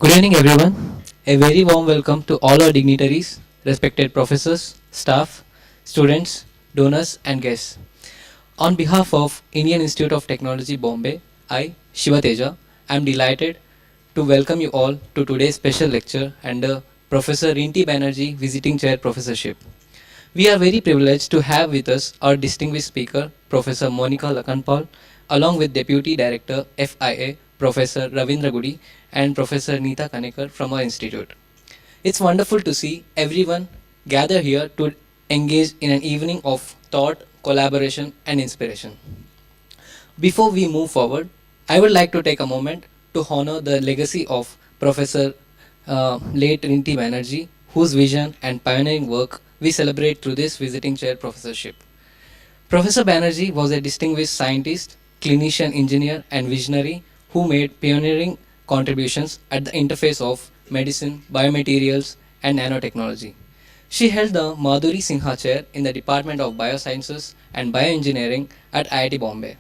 Good evening, everyone. A very warm welcome to all our dignitaries, respected professors, staff, students, donors, and guests. On behalf of Indian Institute of Technology, Bombay, I, Shivateja, am delighted to welcome you all to today's special lecture under Professor Rinti Banerjee Visiting Chair Professorship. We are very privileged to have with us our distinguished speaker, Professor Monica Lakhanpaul, along with Deputy Director FIA, Professor Ravindra Gudi, and Professor Neeta Kanekar from our institute. It's wonderful to see everyone gather here to engage in an evening of thought, collaboration, and inspiration. Before we move forward, I would like to take a moment to honor the legacy of Professor late Rinti Banerjee, whose vision and pioneering work we celebrate through this visiting chair professorship. Professor Banerjee was a distinguished scientist, clinician engineer, and visionary who made pioneering contributions at the interface of medicine, biomaterials, and nanotechnology. She held the Madhuri Sinha Chair in the Department of Biosciences and Bioengineering at IIT Bombay.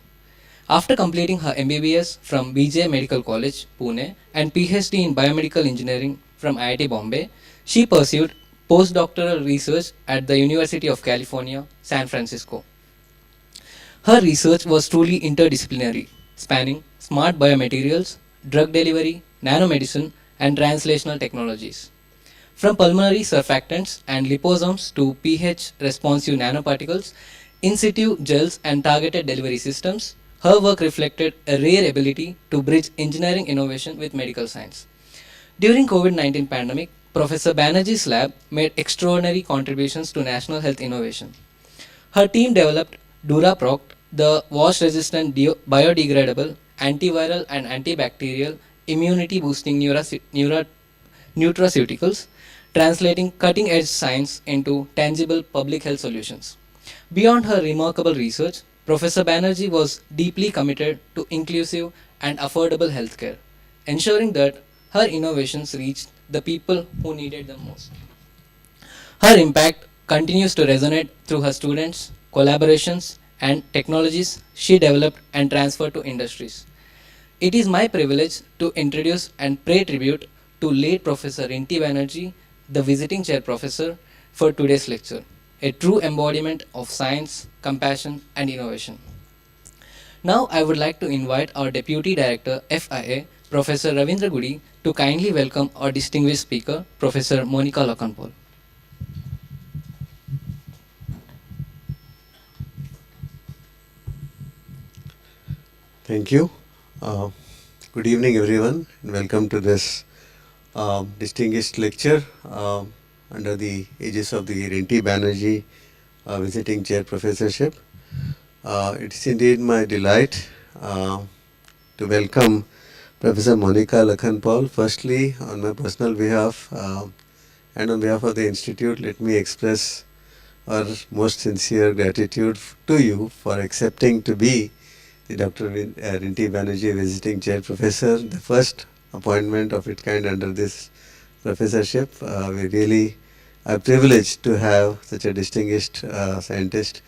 After completing her MBBS from BJ Medical College, Pune, and PhD in Biomedical Engineering from IIT Bombay, she pursued postdoctoral research at the University of California, San Francisco. Her research was truly interdisciplinary, spanning smart biomaterials, drug delivery, nanomedicine, and translational technologies. From pulmonary surfactants and liposomes to pH responsive nanoparticles, in situ gels, and targeted delivery systems, her work reflected a rare ability to bridge engineering innovation with medical science. During COVID-19 pandemic, Professor Banerjee's lab made extraordinary contributions to national health innovation. Her team developed DuraProc, the wash-resistant biodegradable, antiviral and antibacterial immunity-boosting nutraceuticals, translating cutting-edge science into tangible public health solutions. Beyond her remarkable research, Professor Banerjee was deeply committed to inclusive and affordable healthcare, ensuring that her innovations reached the people who needed them most. Her impact continues to resonate through her students, collaborations, and technologies she developed and transferred to industries. It is my privilege to introduce and pay tribute to late Professor Rinti Banerjee, the visiting chair professor, for today's lecture, a true embodiment of science, compassion, and innovation. Now I would like to invite our Deputy Director FIA, Professor Ravindra Gudi, to kindly welcome our distinguished speaker, Professor Monica Lakhanpaul. Thank you. Good evening, everyone, and welcome to this distinguished lecture under the aegis of the Rinti Banerjee Visiting Chair Professorship. It is indeed my delight to welcome Professor Monica Lakhanpaul. Firstly, on my personal behalf and on behalf of the Institute, let me express our most sincere gratitude to you for accepting to be the Dr. Rinti Banerjee Visiting Chair Professor, the first appointment of its kind under this professorship. We really are privileged to have such a distinguished scientist,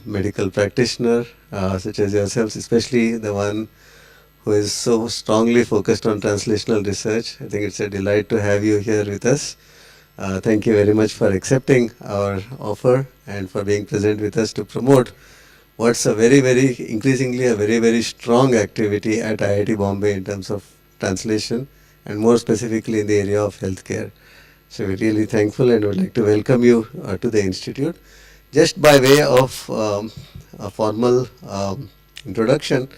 medical practitioner such as yourselves, especially the one who is so strongly focused on translational research. I think it's a delight to have you here with us. Thank you very much for accepting our offer and for being present with us to promote what's a increasingly a very strong activity at IIT Bombay in terms of translation and more specifically in the area of healthcare. So we're really thankful and would like to welcome you to the Institute. Just by way of a formal introduction,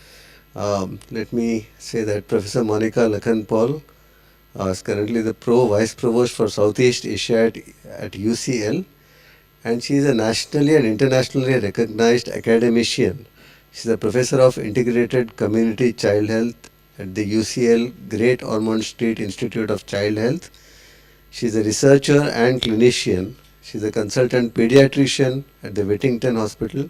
let me say that Professor Monica Lakhanpaul is currently the Vice Provost for Southeast Asia at UCL, and she is a nationally and internationally recognized academician. She is a Professor of Integrated Community Child Health at the UCL Great Ormond Street Institute of Child Health. She is a researcher and clinician. She is a consultant pediatrician at the Whittington Hospital,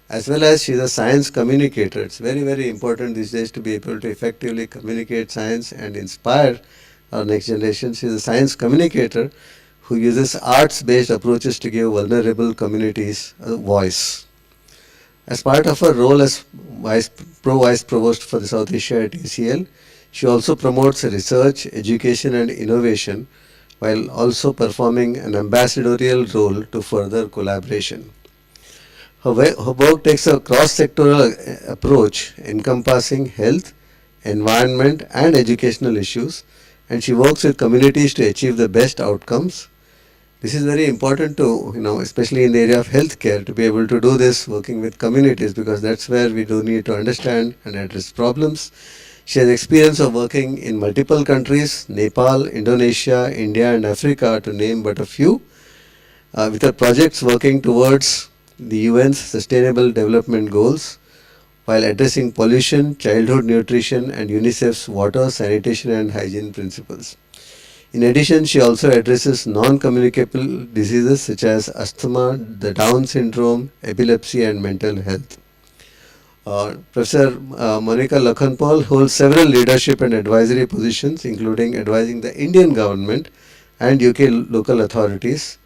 as well as she is a science communicator. It's very important these days to be able to effectively communicate science and inspire our next generation. She is a science communicator who uses arts-based approaches to give vulnerable communities a voice. As part of her role as Vice Provost for the South Asia at UCL, She also promotes research, education and innovation while also performing an ambassadorial role to further collaboration. Her work takes a cross-sectoral approach encompassing health, environment and educational issues, and she works with communities to achieve the best outcomes. This is very important to, especially in the area of healthcare, to be able to do this working with communities, because that's where we do need to understand and address problems. She has experience of working in multiple countries, Nepal, Indonesia, India and Africa to name but a few, with her projects working towards the UN's Sustainable Development Goals while addressing pollution, childhood nutrition and UNICEF's water, sanitation and hygiene principles. In addition, she also addresses non-communicable diseases such as asthma, the Down syndrome, epilepsy and mental health. Professor Monica Lakhanpaul holds several leadership and advisory positions, including advising the Indian government and UK local authorities,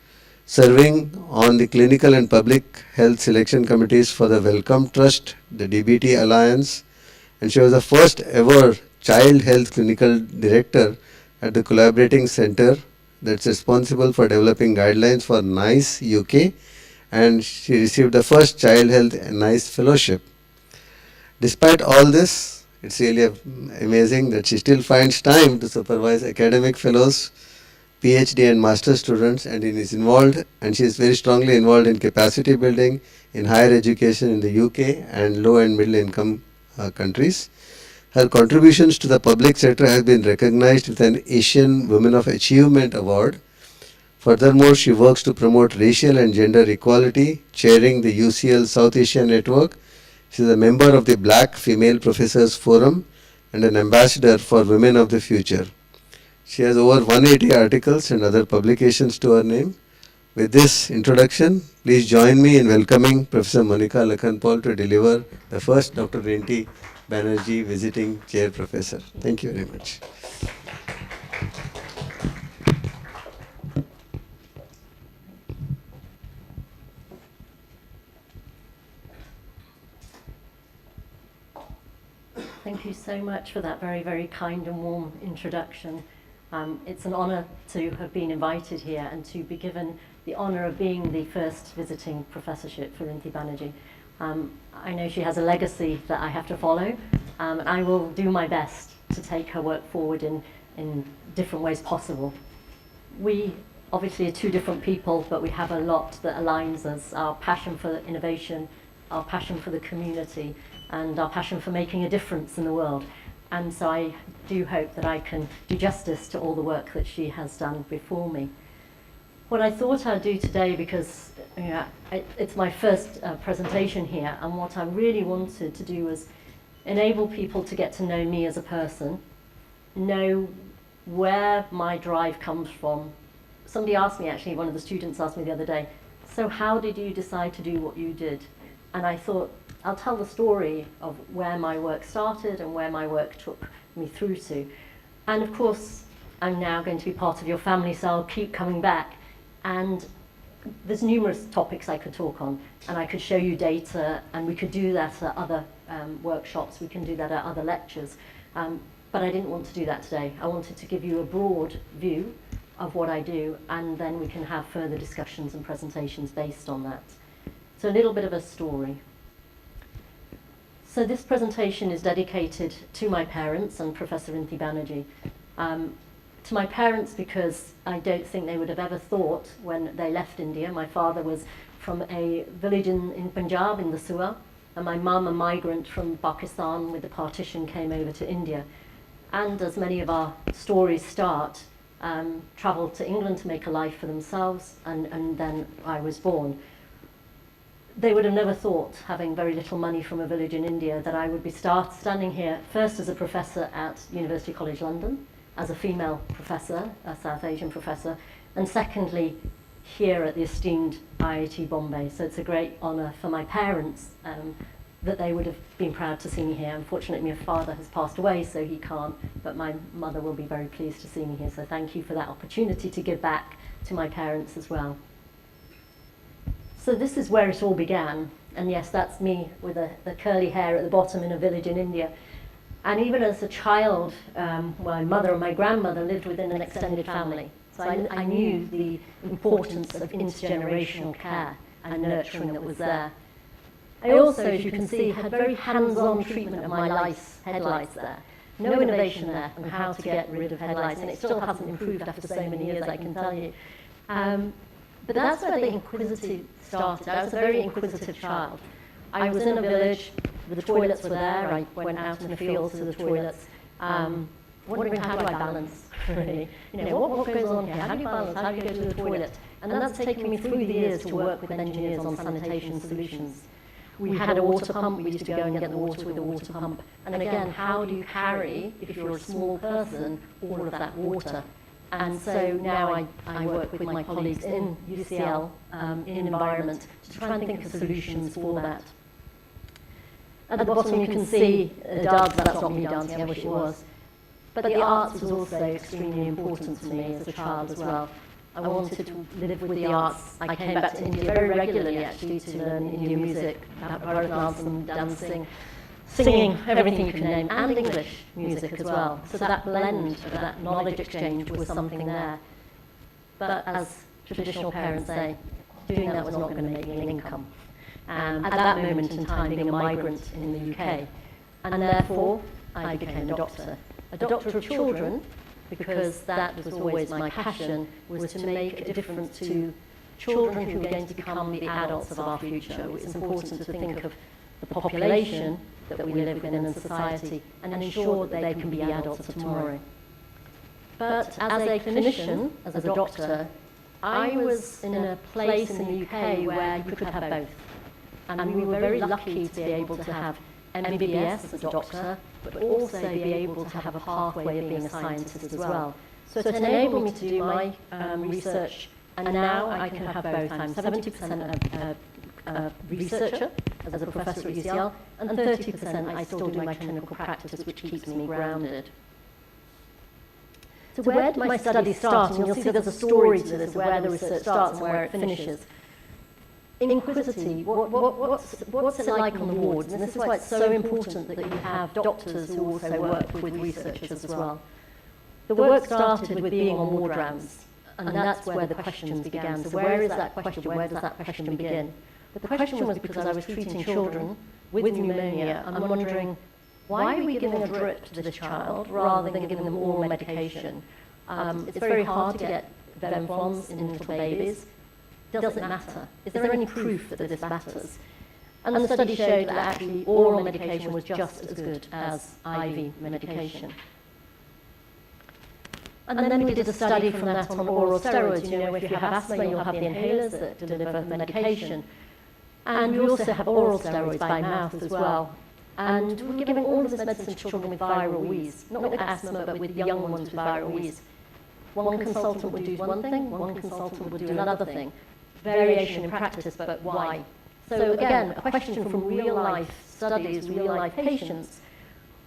serving on the clinical and public health selection committees for the Wellcome Trust, the DBT Alliance, and she was the first ever child health clinical director at the collaborating center that's responsible for developing guidelines for NICE UK, and she received the first child health NICE fellowship. Despite all this, it's really amazing that she still finds time to supervise academic fellows, PhD and master students, and she is very strongly involved in capacity building in higher education in the UK and low and middle income countries. Her contributions to the public sector have been recognized with an Asian Women of Achievement Award. Furthermore, she works to promote racial and gender equality, chairing the UCL South Asia Network. She is a member of the Black Female Professors Forum and an ambassador for Women of the Future. She has over 180 articles and other publications to her name. With this introduction, please join me in welcoming Professor Monica Lakhanpaul to deliver the first Dr. Rinti Banerjee Visiting Chair Professor. Thank you very much. Thank you so much for that very, very kind and warm introduction. It's an honour to have been invited here and to be given the honour of being the first visiting professorship for Rinti Banerjee. I know she has a legacy that I have to follow, and I will do my best to take her work forward in different ways possible. We obviously are two different people, but we have a lot that aligns us: our passion for innovation, our passion for the community, and our passion for making a difference in the world. And so I do hope that I can do justice to all the work that she has done before me. What I thought I'd do today, because it's my first presentation here, and what I really wanted to do was enable people to get to know me as a person, know where my drive comes from. Somebody asked me, actually, one of the students asked me the other day, so how did you decide to do what you did? And I thought, I'll tell the story of where my work started and where my work took me through to. And of course, I'm now going to be part of your family, so I'll keep coming back. And there's numerous topics I could talk on, and I could show you data, and we could do that at other workshops, we can do that at other lectures. But I didn't want to do that today. I wanted to give you a broad view of what I do, and then we can have further discussions and presentations based on that. So a little bit of a story. So this presentation is dedicated to my parents and Professor Rinti Banerjee. To my parents, because I don't think they would have ever thought when they left India. My father was from a village in Punjab in the Suwa, and my mum, a migrant from Pakistan with the partition, came over to India. And as many of our stories start, travelled to England to make a life for themselves, and then I was born. They would have never thought, having very little money from a village in India, that I would be standing here first as a professor at University College London, as a female professor, a South Asian professor, and secondly, here at the esteemed IIT Bombay. So it's a great honour for my parents that they would have been proud to see me here. Unfortunately, my father has passed away, so he can't, but my mother will be very pleased to see me here. So thank you for that opportunity to give back to my parents as well. So this is where it all began, and yes, that's me with the curly hair at the bottom in a village in India. And even as a child, my mother and my grandmother lived within an extended family. So I knew the importance of intergenerational care and nurturing that was there. I also, as you can see, had very hands-on treatment of my headlights there. No innovation there on how to get rid of headlights, and it still hasn't improved after so many years, I can tell you. But that's where the inquisitive started. I was a very inquisitive child. I was in a village, the toilets were there, I went out in the fields to the toilets, wondering how do I balance, really? What goes on here? How do you balance? How do you go to the toilet? And that's taken me through the years to work with engineers on sanitation solutions. We had a water pump, we used to go and get the water with a water pump. And again, how do you carry, if you're a small person, all of that water? And so now I work with my colleagues in UCL, in environment, to try and think of solutions for that. At the bottom you can see a dance, that's not me dancing, I wish it was. But the arts was also extremely important to me as a child as well. I wanted to live with the arts. I came back to India very regularly actually to learn Indian music, Bharatanatyam, dancing, singing, everything you can name, and English music as well. So that blend of that knowledge exchange was something there. But as traditional parents say, doing that was not going to make me an income. At that moment in time, being a migrant in the UK. And therefore, I became a doctor of children, because that was always my passion, was to make a difference to children who are going to become the adults of our future. It's important to think of the population that we live within in society and ensure that they can be adults of tomorrow. But as a clinician, as a doctor, I was in a place in the UK where you could have both. And we were very lucky to be able to have MBBS as a doctor, but also be able to have a pathway of being a scientist as well. So it enabled me to do my research, and now I can have both. I'm 70% a researcher as a professor at UCL, and 30% I still do my clinical practice, which keeps me grounded. So where did my study start? And you'll see there's a story to this, where the research starts and where it finishes. Inquisitivity, what's it like on the wards? And this is why it's so important that you have doctors who also work with researchers as well. The work started with being on ward rounds, and that's where the questions began. So where is that question? Where does that question begin? But the question was because I was treating children with pneumonia. I'm wondering, why are we giving a drip to this child rather than giving them oral medication? It's very hard to get venflons in little babies. Does it matter? Is there any proof that this matters? And the study showed that actually oral medication was just as good as IV medication. And then we did a study from that on oral steroids. If you have asthma, you'll have the inhalers that deliver medication. And we also have oral steroids by mouth as well. And we're giving all of this medicine to children with viral wheeze, not with asthma, but with young ones with viral wheeze. One consultant would do one thing, one consultant would do another thing. Variation in practice, but why? So again, a question from real life studies, real life patients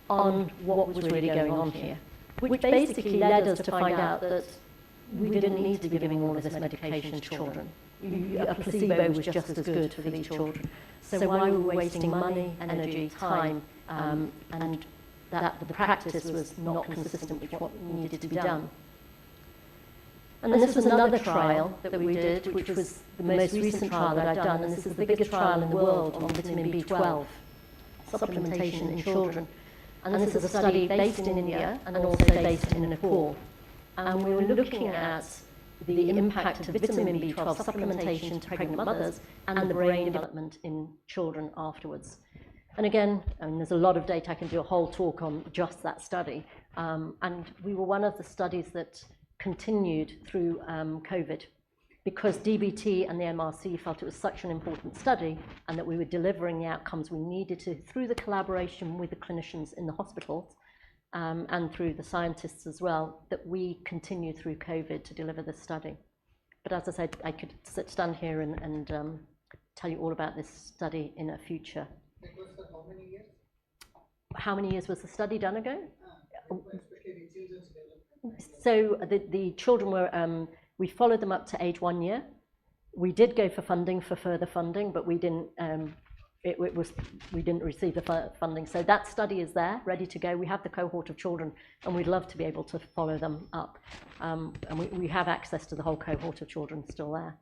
on what was really going on here, which basically led us to find out that we didn't need to be giving all of this medication to children. A placebo was just as good for these children. So why were we wasting money, energy, time, and that the practice was not consistent with what needed to be done? And this was another trial that we did, which was the most recent trial that I've done, and this is the biggest trial in the world on vitamin B12, supplementation in children. And this is a study based in India and also based in Nepal. And we were looking at the impact of vitamin B12 supplementation to pregnant mothers and the brain development in children afterwards. And again, there's a lot of data. I can do a whole talk on just that study. And we were one of the studies that continued through COVID, because DBT and the MRC felt it was such an important study and that we were delivering the outcomes we needed to through the collaboration with the clinicians in the hospitals and through the scientists as well, that we continued through COVID to deliver this study. But as I said, I could stand here and tell you all about this study in a future. It was for how many years? How many years was the study done ago? Especially the children's development. So the children were, we followed them up to age 1 year. We did go for funding, for further funding, but we didn't we didn't receive the funding. So that study is there, ready to go. We have the cohort of children, and we'd love to be able to follow them up. And we have access to the whole cohort of children still there.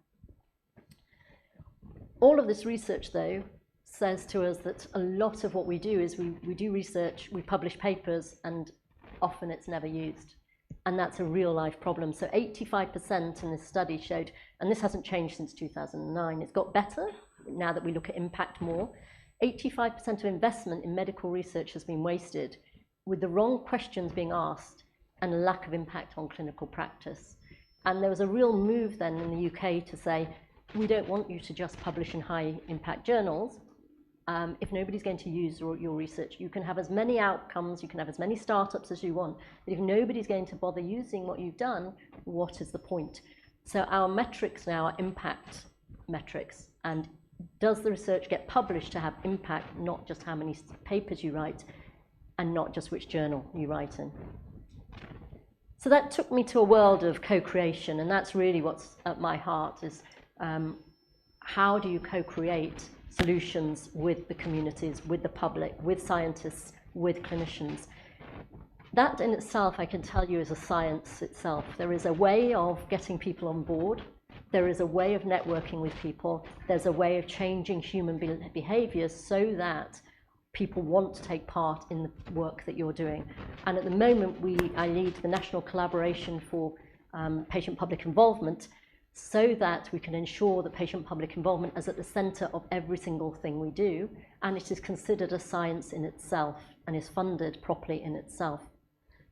All of this research, though, says to us that a lot of what we do is we do research, we publish papers, and often it's never used. And that's a real life problem. So 85% in this study showed, and this hasn't changed since 2009, it's got better now that we look at impact more. 85% of investment in medical research has been wasted with the wrong questions being asked and a lack of impact on clinical practice. And there was a real move then in the UK to say, we don't want you to just publish in high impact journals. If nobody's going to use your research, you can have as many outcomes, you can have as many startups as you want, but if nobody's going to bother using what you've done, what is the point? So our metrics now are impact metrics, and does the research get published to have impact, not just how many papers you write, and not just which journal you write in. So that took me to a world of co-creation, and that's really what's at my heart, is how do you co-create solutions with the communities, with the public, with scientists, with clinicians. That in itself, I can tell you, is a science itself. There is a way of getting people on board. There is a way of networking with people. There's a way of changing human behaviors so that people want to take part in the work that you're doing. And at the moment, I lead the National Collaboration for Patient-Public Involvement, so that we can ensure that patient-public involvement is at the centre of every single thing we do, and it is considered a science in itself and is funded properly in itself.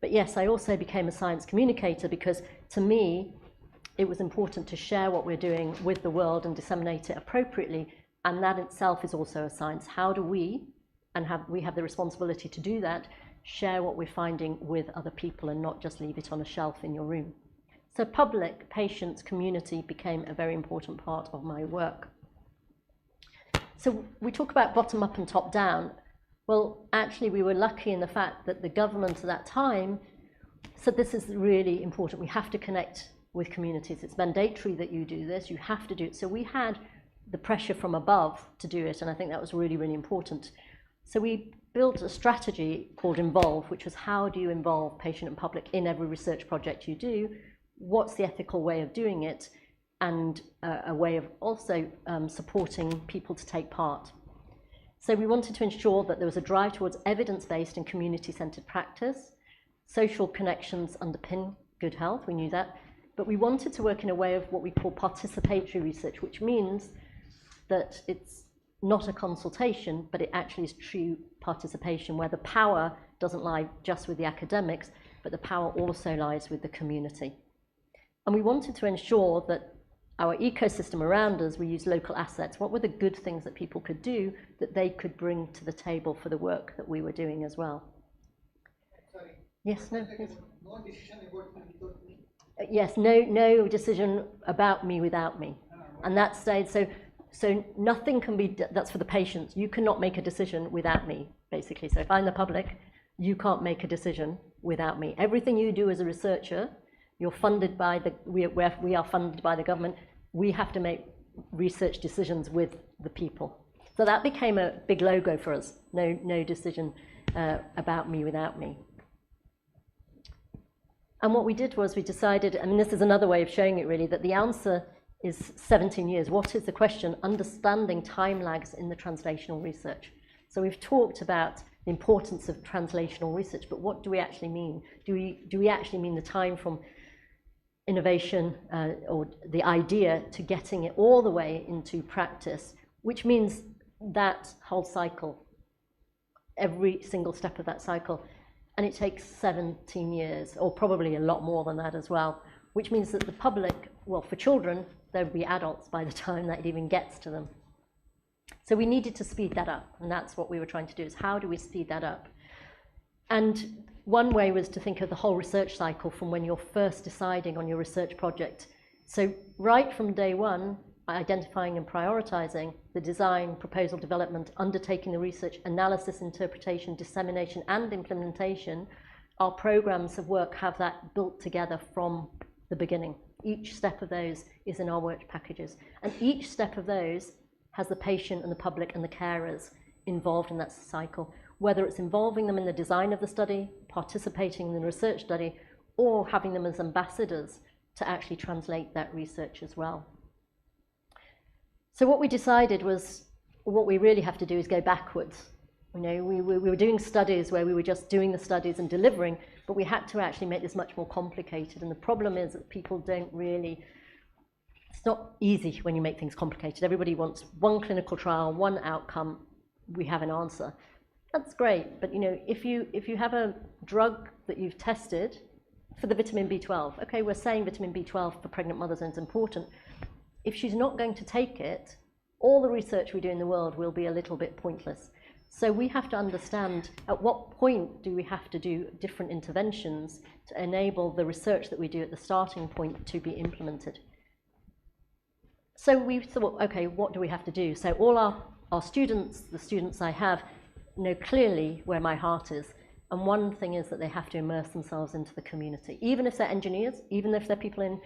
But yes, I also became a science communicator because, to me, it was important to share what we're doing with the world and disseminate it appropriately, and that itself is also a science. How do we, and we have the responsibility to do that, share what we're finding with other people and not just leave it on a shelf in your room? So public, patients, community became a very important part of my work. So we talk about bottom up and top down. Well, actually, we were lucky in the fact that the government at that time said this is really important. We have to connect with communities. It's mandatory that you do this. You have to do it. So we had the pressure from above to do it, and I think that was really, really important. So we built a strategy called Involve, which was how do you involve patient and public in every research project you do? What's the ethical way of doing it, and a way of also supporting people to take part. So we wanted to ensure that there was a drive towards evidence-based and community-centred practice. Social connections underpin good health, we knew that, but we wanted to work in a way of what we call participatory research, which means that it's not a consultation, but it actually is true participation, where the power doesn't lie just with the academics, but the power also lies with the community. And we wanted to ensure that our ecosystem around us, we use local assets. What were the good things that people could do that they could bring to the table for the work that we were doing as well? Sorry. Yes, no, please. No decision about me without me. Yes, no decision about me without me. And that stayed, so nothing can be, that's for the patients. You cannot make a decision without me, basically. So if I'm the public, you can't make a decision without me. Everything you do as a researcher, you're funded by we are funded by the government. We have to make research decisions with the people. So that became a big logo for us. No decision about me without me. And what we did was we decided, I mean, this is another way of showing it really, that the answer is 17 years. What is the question? Understanding time lags in the translational research. So we've talked about the importance of translational research, but what do we actually mean? Do we actually mean the time from innovation or the idea to getting it all the way into practice, which means that whole cycle, every single step of that cycle, and it takes 17 years, or probably a lot more than that as well, which means that the public, well, for children, they'll be adults by the time that it even gets to them. So we needed to speed that up, and that's what we were trying to do, is how do we speed that up? And one way was to think of the whole research cycle from when you're first deciding on your research project. So right from day one, identifying and prioritizing the design, proposal, development, undertaking the research, analysis, interpretation, dissemination, and implementation, our programs of work have that built together from the beginning. Each step of those is in our work packages. And each step of those has the patient and the public and the carers involved in that cycle, whether it's involving them in the design of the study, participating in the research study, or having them as ambassadors to actually translate that research as well. So what we decided was, what we really have to do is go backwards. You know, we were doing studies where we were just doing the studies and delivering, but we had to actually make this much more complicated. And the problem is that people don't really, it's not easy when you make things complicated. Everybody wants one clinical trial, one outcome, we have an answer. That's great, but you know, if you have a drug that you've tested for the vitamin B12, okay, we're saying vitamin B12 for pregnant mothers is important. If she's not going to take it, all the research we do in the world will be a little bit pointless. So we have to understand at what point do we have to do different interventions to enable the research that we do at the starting point to be implemented. So we thought, okay, what do we have to do? So all our students, the students I have, know clearly where my heart is. And one thing is that they have to immerse themselves into the community. Even if they're engineers, even if they're people in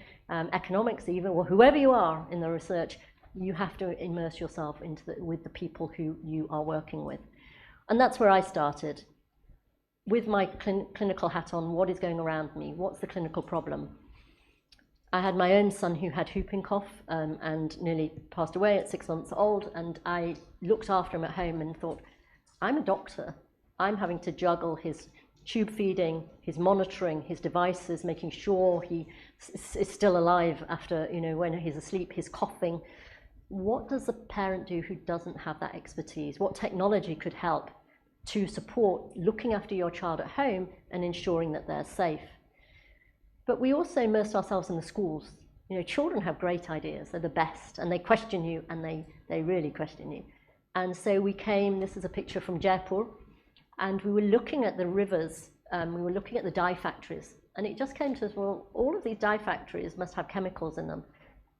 economics, even or whoever you are in the research, you have to immerse yourself into with the people who you are working with. And that's where I started. With my clinical hat on, what is going around me? What's the clinical problem? I had my own son who had whooping cough and nearly passed away at 6 months old, and I looked after him at home and thought, I'm a doctor. I'm having to juggle his tube feeding, his monitoring, his devices, making sure he is still alive after, you know, when he's asleep, his coughing. What does a parent do who doesn't have that expertise? What technology could help to support looking after your child at home and ensuring that they're safe? But we also immersed ourselves in the schools. You know, children have great ideas, they're the best, and they question you, and they really question you. And so we came, this is a picture from Jaipur, and we were looking at the rivers, we were looking at the dye factories, and it just came to us, well, all of these dye factories must have chemicals in them.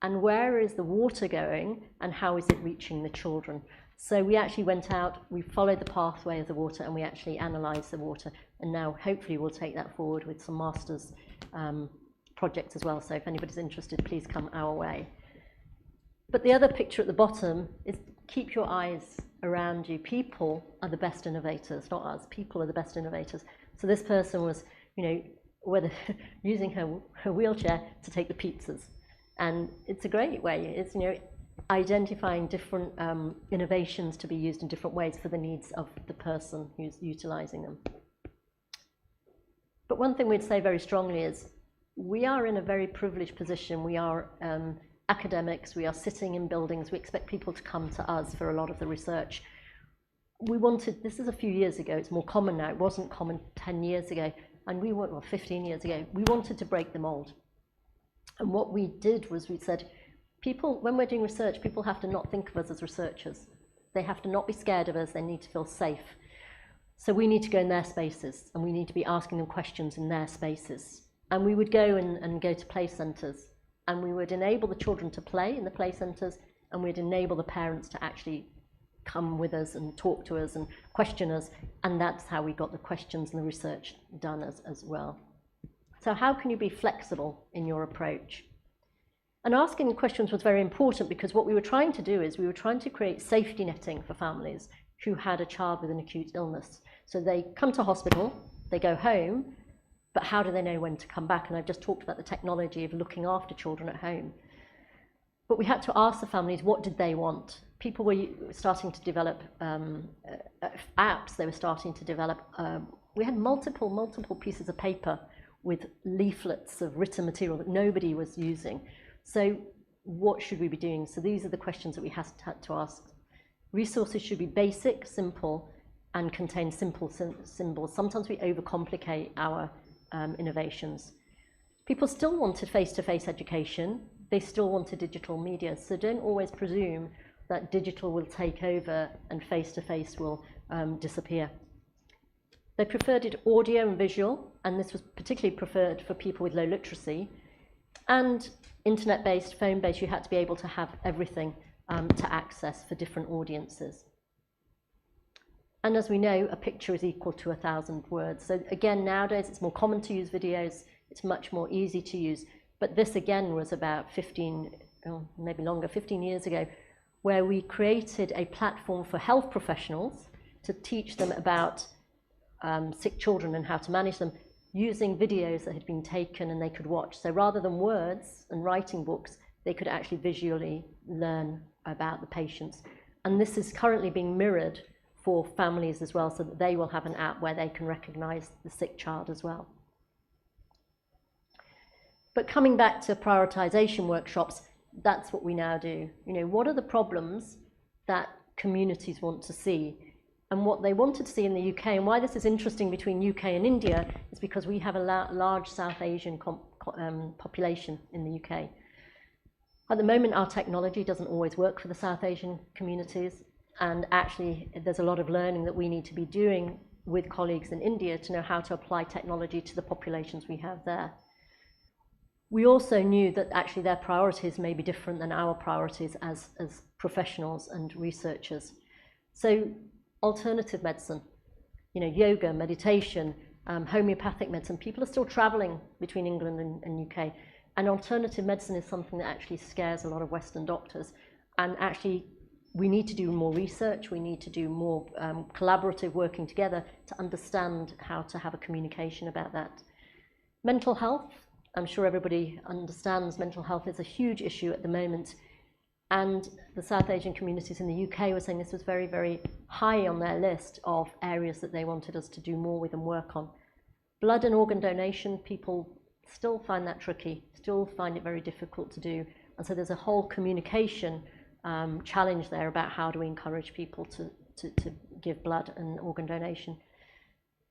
And where is the water going, and how is it reaching the children? So we actually went out, we followed the pathway of the water, and we actually analysed the water. And now hopefully we'll take that forward with some master's projects as well. So if anybody's interested, please come our way. But the other picture at the bottom is keep your eyes around you. People are the best innovators, not us. People are the best innovators. So this person was, you know, whether using her wheelchair to take the pizzas. And it's a great way. It's, you know, identifying different innovations to be used in different ways for the needs of the person who's utilising them. But one thing we'd say very strongly is we are in a very privileged position. We are academics, we are sitting in buildings, we expect people to come to us for a lot of the research. We wanted, this is a few years ago, it's more common now, it wasn't common 10 years ago, and we were, well, 15 years ago, we wanted to break the mold. And what we did was we said, people, when we're doing research, people have to not think of us as researchers. They have to not be scared of us, they need to feel safe. So we need to go in their spaces, and we need to be asking them questions in their spaces. And we would go and go to play centres, and we would enable the children to play in the play centres, and we'd enable the parents to actually come with us and talk to us and question us, and that's how we got the questions and the research done as well. So how can you be flexible in your approach? And asking the questions was very important, because what we were trying to do is we were trying to create safety netting for families who had a child with an acute illness. So they come to hospital, they go home, but how do they know when to come back? And I've just talked about the technology of looking after children at home. But we had to ask the families, what did they want? People were starting to develop apps, they were starting to develop, we had multiple pieces of paper with leaflets of written material that nobody was using. So what should we be doing? So these are the questions that we had to ask. Resources should be basic, simple, and contain simple symbols. Sometimes we overcomplicate our innovations. People still wanted face-to-face education. They still wanted digital media. So don't always presume that digital will take over and face-to-face will disappear. They preferred it audio and visual, and this was particularly preferred for people with low literacy. And internet-based, phone-based, you had to be able to have everything to access for different audiences. And as we know, a picture is equal to 1,000 words. So again, nowadays it's more common to use videos, it's much more easy to use. But this again was about 15, or maybe longer, 15 years ago, where we created a platform for health professionals to teach them about sick children and how to manage them using videos that had been taken and they could watch. So rather than words and writing books, they could actually visually learn about the patients. And this is currently being mirrored for families as well, so that they will have an app where they can recognize the sick child as well. But coming back to prioritization workshops, that's what we now do. You know, what are the problems that communities want to see? And what they wanted to see in the UK, and why this is interesting between UK and India, is because we have a large South Asian population in the UK. At the moment, our technology doesn't always work for the South Asian communities, and actually there's a lot of learning that we need to be doing with colleagues in India to know how to apply technology to the populations we have there. We also knew that actually their priorities may be different than our priorities as professionals and researchers. So alternative medicine, you know, yoga, meditation, homeopathic medicine, people are still traveling between England and UK. And alternative medicine is something that actually scares a lot of Western doctors. And actually, we need to do more research, we need to do more collaborative working together to understand how to have a communication about that. Mental health, I'm sure everybody understands mental health is a huge issue at the moment. And the South Asian communities in the UK were saying this was very, very high on their list of areas that they wanted us to do more with and work on. Blood and organ donation, people still find that tricky, still find it very difficult to do. And so there's a whole communication challenge there about how do we encourage people to give blood and organ donation.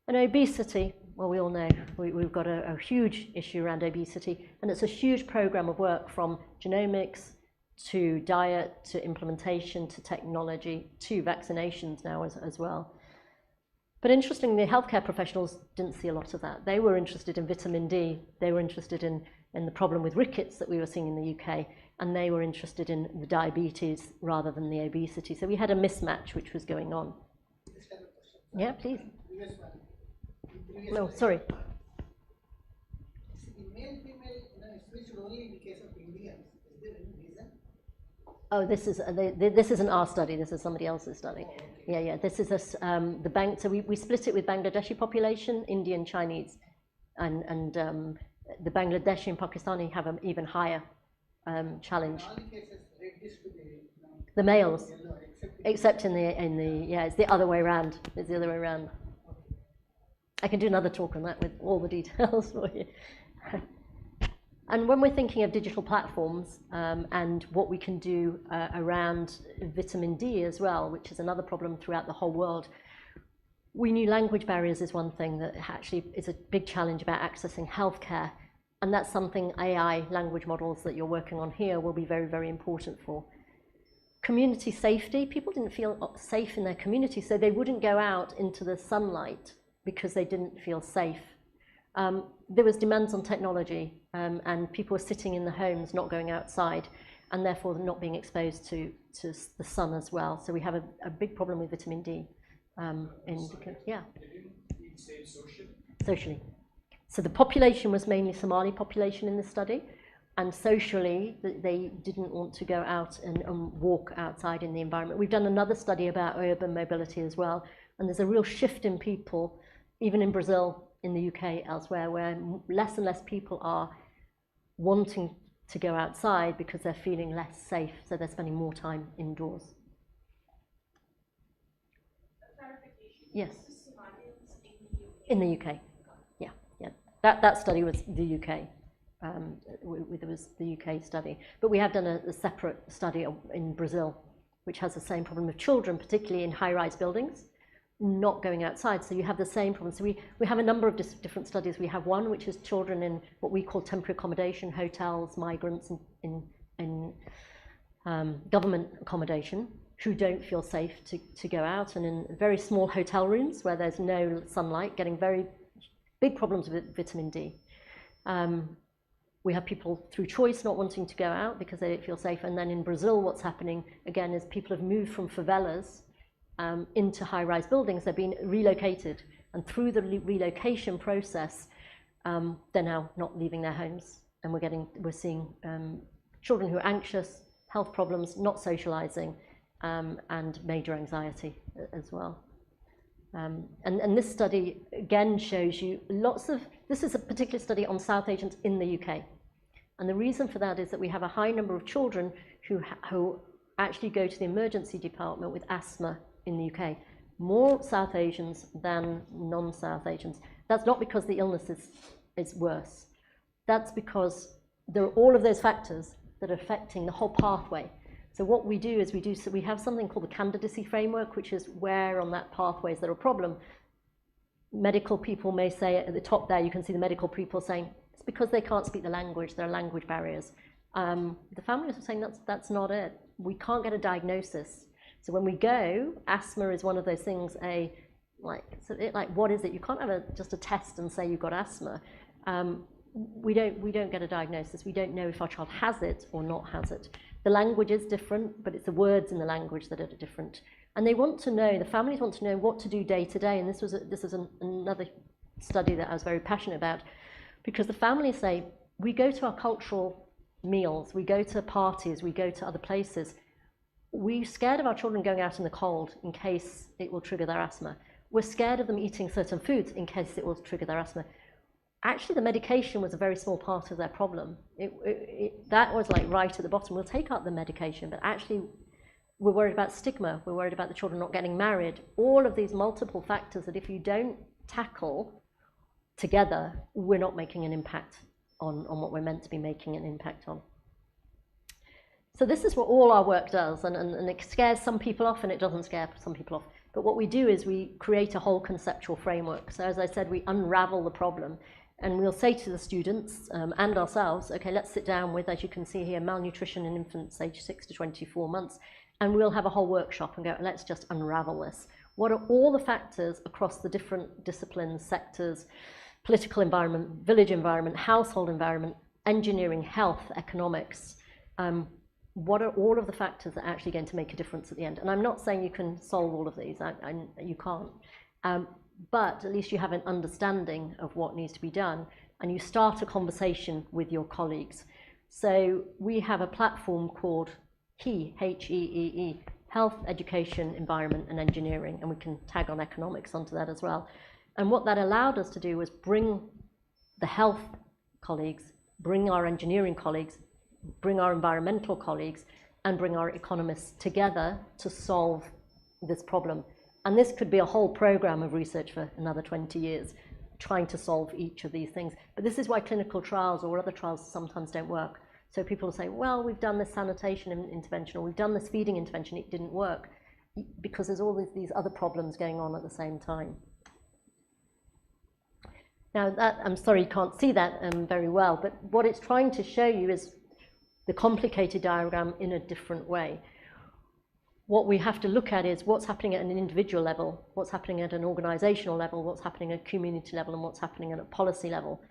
And obesity, well, we all know we've got a huge issue around obesity, and it's a huge program of work from genomics to diet, to implementation, to technology, to vaccinations now as well. But interestingly, healthcare professionals didn't see a lot of that. They were interested in vitamin D, they were interested in the problem with rickets that we were seeing in the UK, and they were interested in the diabetes rather than the obesity. So we had a mismatch which was going on. Just have a question. Yeah, please. Previous one. Previous No, one. sorry. See, male, female, you know, switched only in the case of Indians. Is there any reason? Oh, this isn't our study. This is somebody else's study. Oh, okay. Yeah. This is the bank. So we split it with Bangladeshi population, Indian, Chinese, and the Bangladeshi and Pakistani have an even higher challenge. In all the cases, reddish to The males, yellow, except in the yeah, it's the other way around. It's the other way around. I can do another talk on that with all the details for you. And when we're thinking of digital platforms and what we can do around vitamin D as well, which is another problem throughout the whole world, we knew language barriers is one thing that actually is a big challenge about accessing healthcare. And that's something AI language models that you're working on here will be very, very important for. Community safety, people didn't feel safe in their community, so they wouldn't go out into the sunlight because they didn't feel safe. There was demands on technology and people were sitting in the homes, not going outside, and therefore not being exposed to the sun as well. So we have a big problem with vitamin D. Yeah. Socially. So the population was mainly Somali population in the study, and socially they didn't want to go out and walk outside in the environment. We've done another study about urban mobility as well, and there's a real shift in people, even in Brazil, in the UK, elsewhere, where less and less people are wanting to go outside because they're feeling less safe, so they're spending more time indoors. Yes. In the UK. Yeah. That study was the UK. It was the UK study. But we have done a separate study in Brazil, which has the same problem of children, particularly in high-rise buildings, not going outside. So you have the same problem. So we have a number of different studies. We have one which is children in what we call temporary accommodation, hotels, migrants in government accommodation, who don't feel safe to go out, and in very small hotel rooms where there's no sunlight, getting very big problems with vitamin D. We have people through choice not wanting to go out because they don't feel safe. And then in Brazil, what's happening again is people have moved from favelas into high-rise buildings. They're being relocated, and through the relocation process, they're now not leaving their homes, and we're seeing children who are anxious, health problems, not socializing, and major anxiety as well. And this study again shows you this is a particular study on South Asians in the UK. And the reason for that is that we have a high number of children who actually go to the emergency department with asthma in the UK. More South Asians than non-South Asians. That's not because the illness is worse. That's because there are all of those factors that are affecting the whole pathway. So what we do is we have something called the candidacy framework, which is where on that pathway is there a problem. Medical people may say at the top there, you can see the medical people saying, it's because they can't speak the language, there are language barriers. The families are saying that's not it. We can't get a diagnosis. So when we go, asthma is one of those things, like what is it? You can't have just a test and say you've got asthma. We don't get a diagnosis. We don't know if our child has it or not has it. The language is different, but it's the words in the language that are different. And they want to know, the families want to know what to do day to day. And this is another study that I was very passionate about, because the families say, we go to our cultural meals, we go to parties, we go to other places. We're scared of our children going out in the cold in case it will trigger their asthma. We're scared of them eating certain foods in case it will trigger their asthma. Actually, the medication was a very small part of their problem. That was like right at the bottom. We'll take out the medication, but actually we're worried about stigma. We're worried about the children not getting married. All of these multiple factors that if you don't tackle together, we're not making an impact on what we're meant to be making an impact on. So this is what all our work does, and it scares some people off and it doesn't scare some people off. But what we do is we create a whole conceptual framework. So as I said, we unravel the problem. And we'll say to the students and ourselves, okay, let's sit down with, as you can see here, malnutrition in infants aged 6 to 24 months, and we'll have a whole workshop and go, let's just unravel this. What are all the factors across the different disciplines, sectors, political environment, village environment, household environment, engineering, health, economics? What are all of the factors that are actually going to make a difference at the end? And I'm not saying you can solve all of these, you can't. But at least you have an understanding of what needs to be done, and you start a conversation with your colleagues. So we have a platform called HEE, H-E-E-E, Health, Education, Environment and Engineering, and we can tag on economics onto that as well. And what that allowed us to do was bring the health colleagues, bring our engineering colleagues, bring our environmental colleagues, and bring our economists together to solve this problem. And this could be a whole program of research for another 20 years, trying to solve each of these things. But this is why clinical trials or other trials sometimes don't work. So people will say, well, we've done this sanitation intervention, or we've done this feeding intervention, it didn't work, because there's all these other problems going on at the same time. Now, I'm sorry you can't see that very well, but what it's trying to show you is the complicated diagram in a different way. What we have to look at is what's happening at an individual level, what's happening at an organizational level, what's happening at a community level, and what's happening at a policy level.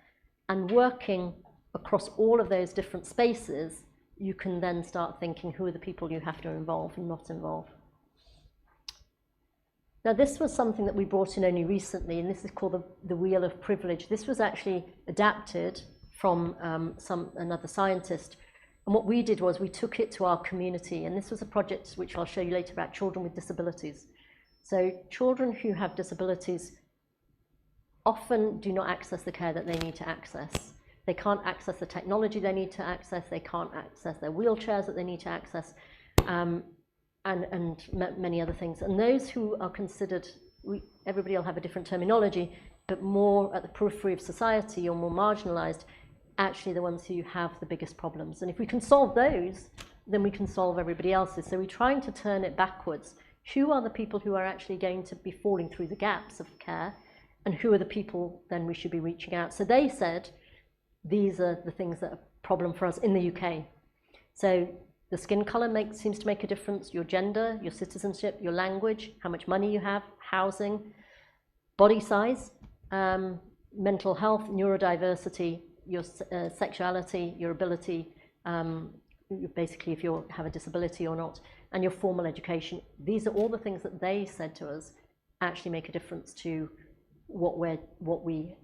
And working across all of those different spaces, you can then start thinking who are the people you have to involve and not involve. Now, this was something that we brought in only recently, and this is called the Wheel of Privilege. This was actually adapted from another scientist. And what we did was we took it to our community, and this was a project which I'll show you later about children with disabilities. So children who have disabilities often do not access the care that they need to access. They can't access the technology they need to access, they can't access their wheelchairs that they need to access, and many other things. And those who are considered, everybody will have a different terminology, but more at the periphery of society or more marginalized, actually the ones who have the biggest problems. And if we can solve those, then we can solve everybody else's. So we're trying to turn it backwards. Who are the people who are actually going to be falling through the gaps of care, and who are the people then we should be reaching out? So they said, these are the things that are a problem for us in the UK. So the skin colour seems to make a difference, your gender, your citizenship, your language, how much money you have, housing, body size, mental health, neurodiversity, your sexuality, your ability, basically if you have a disability or not, and your formal education. These are all the things that they said to us actually make a difference to what we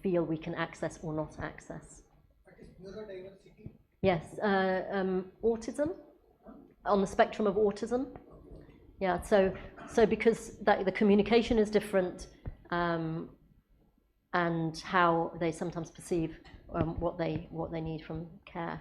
feel we can access or not access. What is neurodiversity? Yes, autism, on the spectrum of autism. Yeah, so because the communication is different, and how they sometimes perceive what they need from care.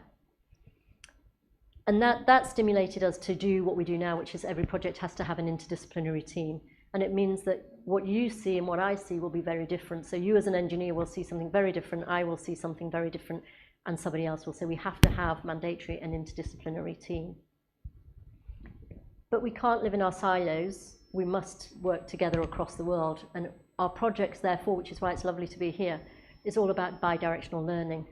And that stimulated us to do what we do now, which is every project has to have an interdisciplinary team. And it means that what you see and what I see will be very different. So you as an engineer will see something very different, I will see something very different, and somebody else will. So we have to have mandatory and interdisciplinary team. But we can't live in our silos. We must work together across the world. And our projects, therefore, which is why it's lovely to be here, is all about bidirectional learning.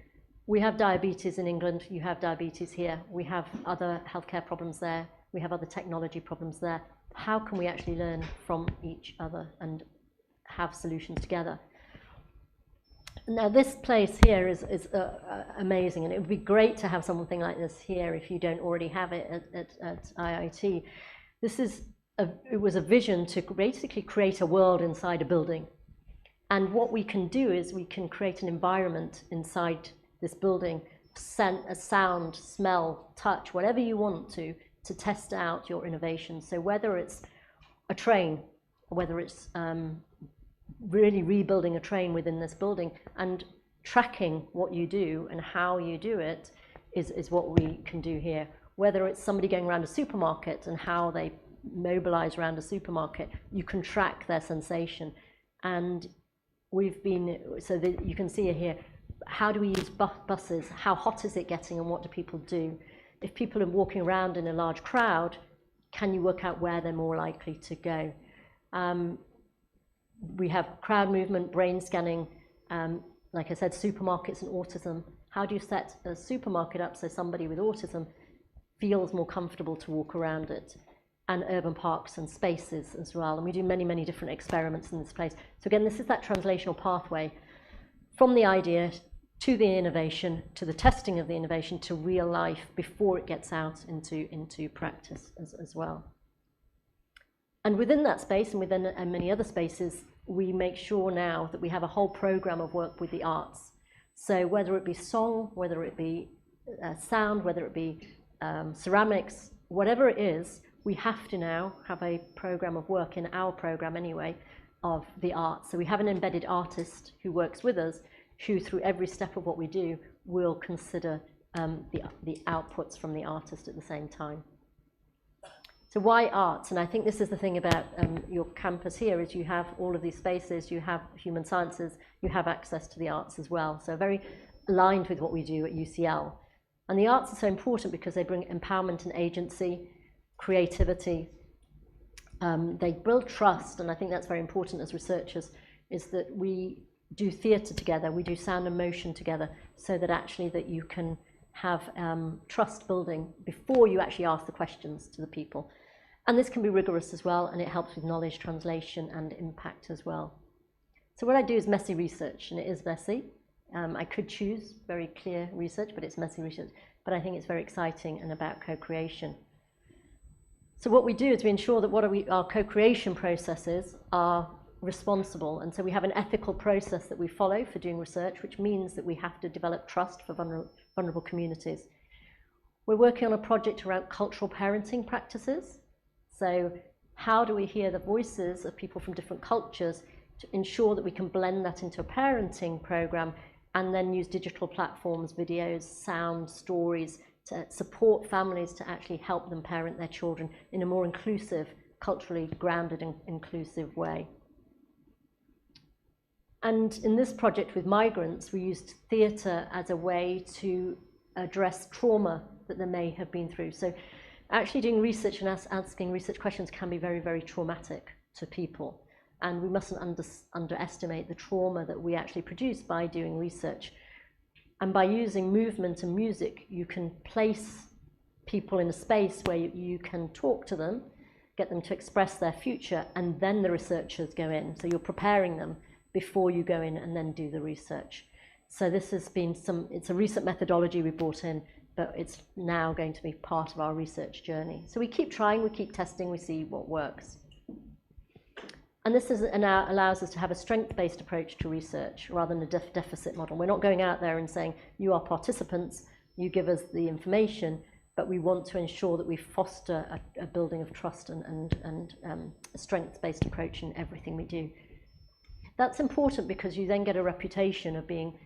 We have diabetes in England, you have diabetes here, we have other healthcare problems there, we have other technology problems there. How can we actually learn from each other and have solutions together? Now this place here is amazing, and it would be great to have something like this here if you don't already have it at IIT. It was a vision to basically create a world inside a building. And what we can do is we can create an environment inside this building, sound, smell, touch, whatever you want to test out your innovation. So whether it's a train, or whether it's really rebuilding a train within this building and tracking what you do and how you do it is what we can do here. Whether it's somebody going around a supermarket and how they mobilize around a supermarket, you can track their sensation. And so that you can see it here, how do we use buses? How hot is it getting and what do people do? If people are walking around in a large crowd, can you work out where they're more likely to go? We have crowd movement, brain scanning, like I said, supermarkets and autism. How do you set a supermarket up so somebody with autism feels more comfortable to walk around it? And urban parks and spaces as well. And we do many, many different experiments in this place. So again, this is that translational pathway from the idea to the innovation, to the testing of the innovation, to real life before it gets out into practice as well. And within that space and within many other spaces, we make sure now that we have a whole program of work with the arts. So whether it be song, whether it be sound, whether it be ceramics, whatever it is, we have to now have a program of work, in our program anyway, of the arts. So we have an embedded artist who works with us, who through every step of what we do will consider the outputs from the artist at the same time. So why arts? And I think this is the thing about your campus here, is you have all of these spaces, you have human sciences, you have access to the arts as well. So very aligned with what we do at UCL. And the arts are so important because they bring empowerment and agency, creativity. They build trust, and I think that's very important as researchers, is that we do theatre together, we do sound and motion together, so that actually that you can have trust building before you actually ask the questions to the people. And this can be rigorous as well, and it helps with knowledge translation and impact as well. So what I do is messy research, and it is messy. I could choose very clear research, but it's messy research. But I think it's very exciting and about co-creation. So what we do is we ensure that our co-creation processes are responsible, and so we have an ethical process that we follow for doing research, which means that we have to develop trust for vulnerable communities. We're working on a project around cultural parenting practices. So how do we hear the voices of people from different cultures to ensure that we can blend that into a parenting program, and then use digital platforms, videos, sound, stories to support families to actually help them parent their children in a more inclusive, culturally grounded and inclusive way. And in this project with migrants, we used theatre as a way to address trauma that they may have been through. So actually doing research and asking research questions can be very, very traumatic to people. And we mustn't underestimate the trauma that we actually produce by doing research. And by using movement and music, you can place people in a space where you can talk to them, get them to express their future, and then the researchers go in. So you're preparing them before you go in and then do the research. So this has been it's a recent methodology we brought in, but it's now going to be part of our research journey. So we keep trying, we keep testing, we see what works. And this allows us to have a strength-based approach to research rather than a deficit model. We're not going out there and saying, you are participants, you give us the information, but we want to ensure that we foster a building of trust and a strengths-based approach in everything we do. That's important because you then get a reputation of being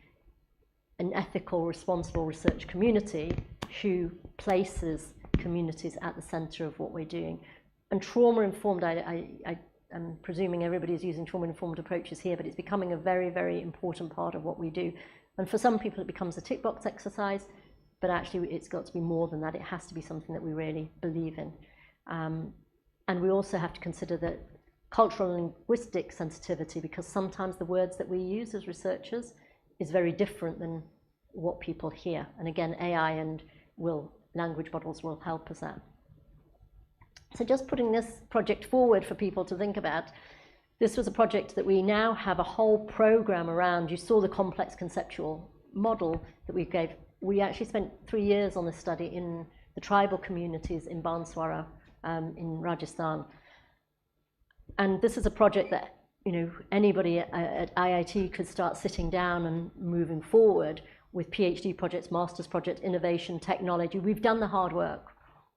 an ethical, responsible research community who places communities at the centre of what we're doing. And trauma-informed, I'm presuming everybody's using trauma-informed approaches here, but it's becoming a very, very important part of what we do. And for some people it becomes a tick box exercise, but actually it's got to be more than that. It has to be something that we really believe in. And we also have to consider that cultural and linguistic sensitivity, because sometimes the words that we use as researchers is very different than what people hear. And again, AI and language models will help us out. So just putting this project forward for people to think about, this was a project that we now have a whole program around. You saw the complex conceptual model that we gave. We actually spent 3 years on this study in the tribal communities in Banswara in Rajasthan. And this is a project that anybody at IIT could start sitting down and moving forward with PhD projects, master's projects, innovation, technology. We've done the hard work.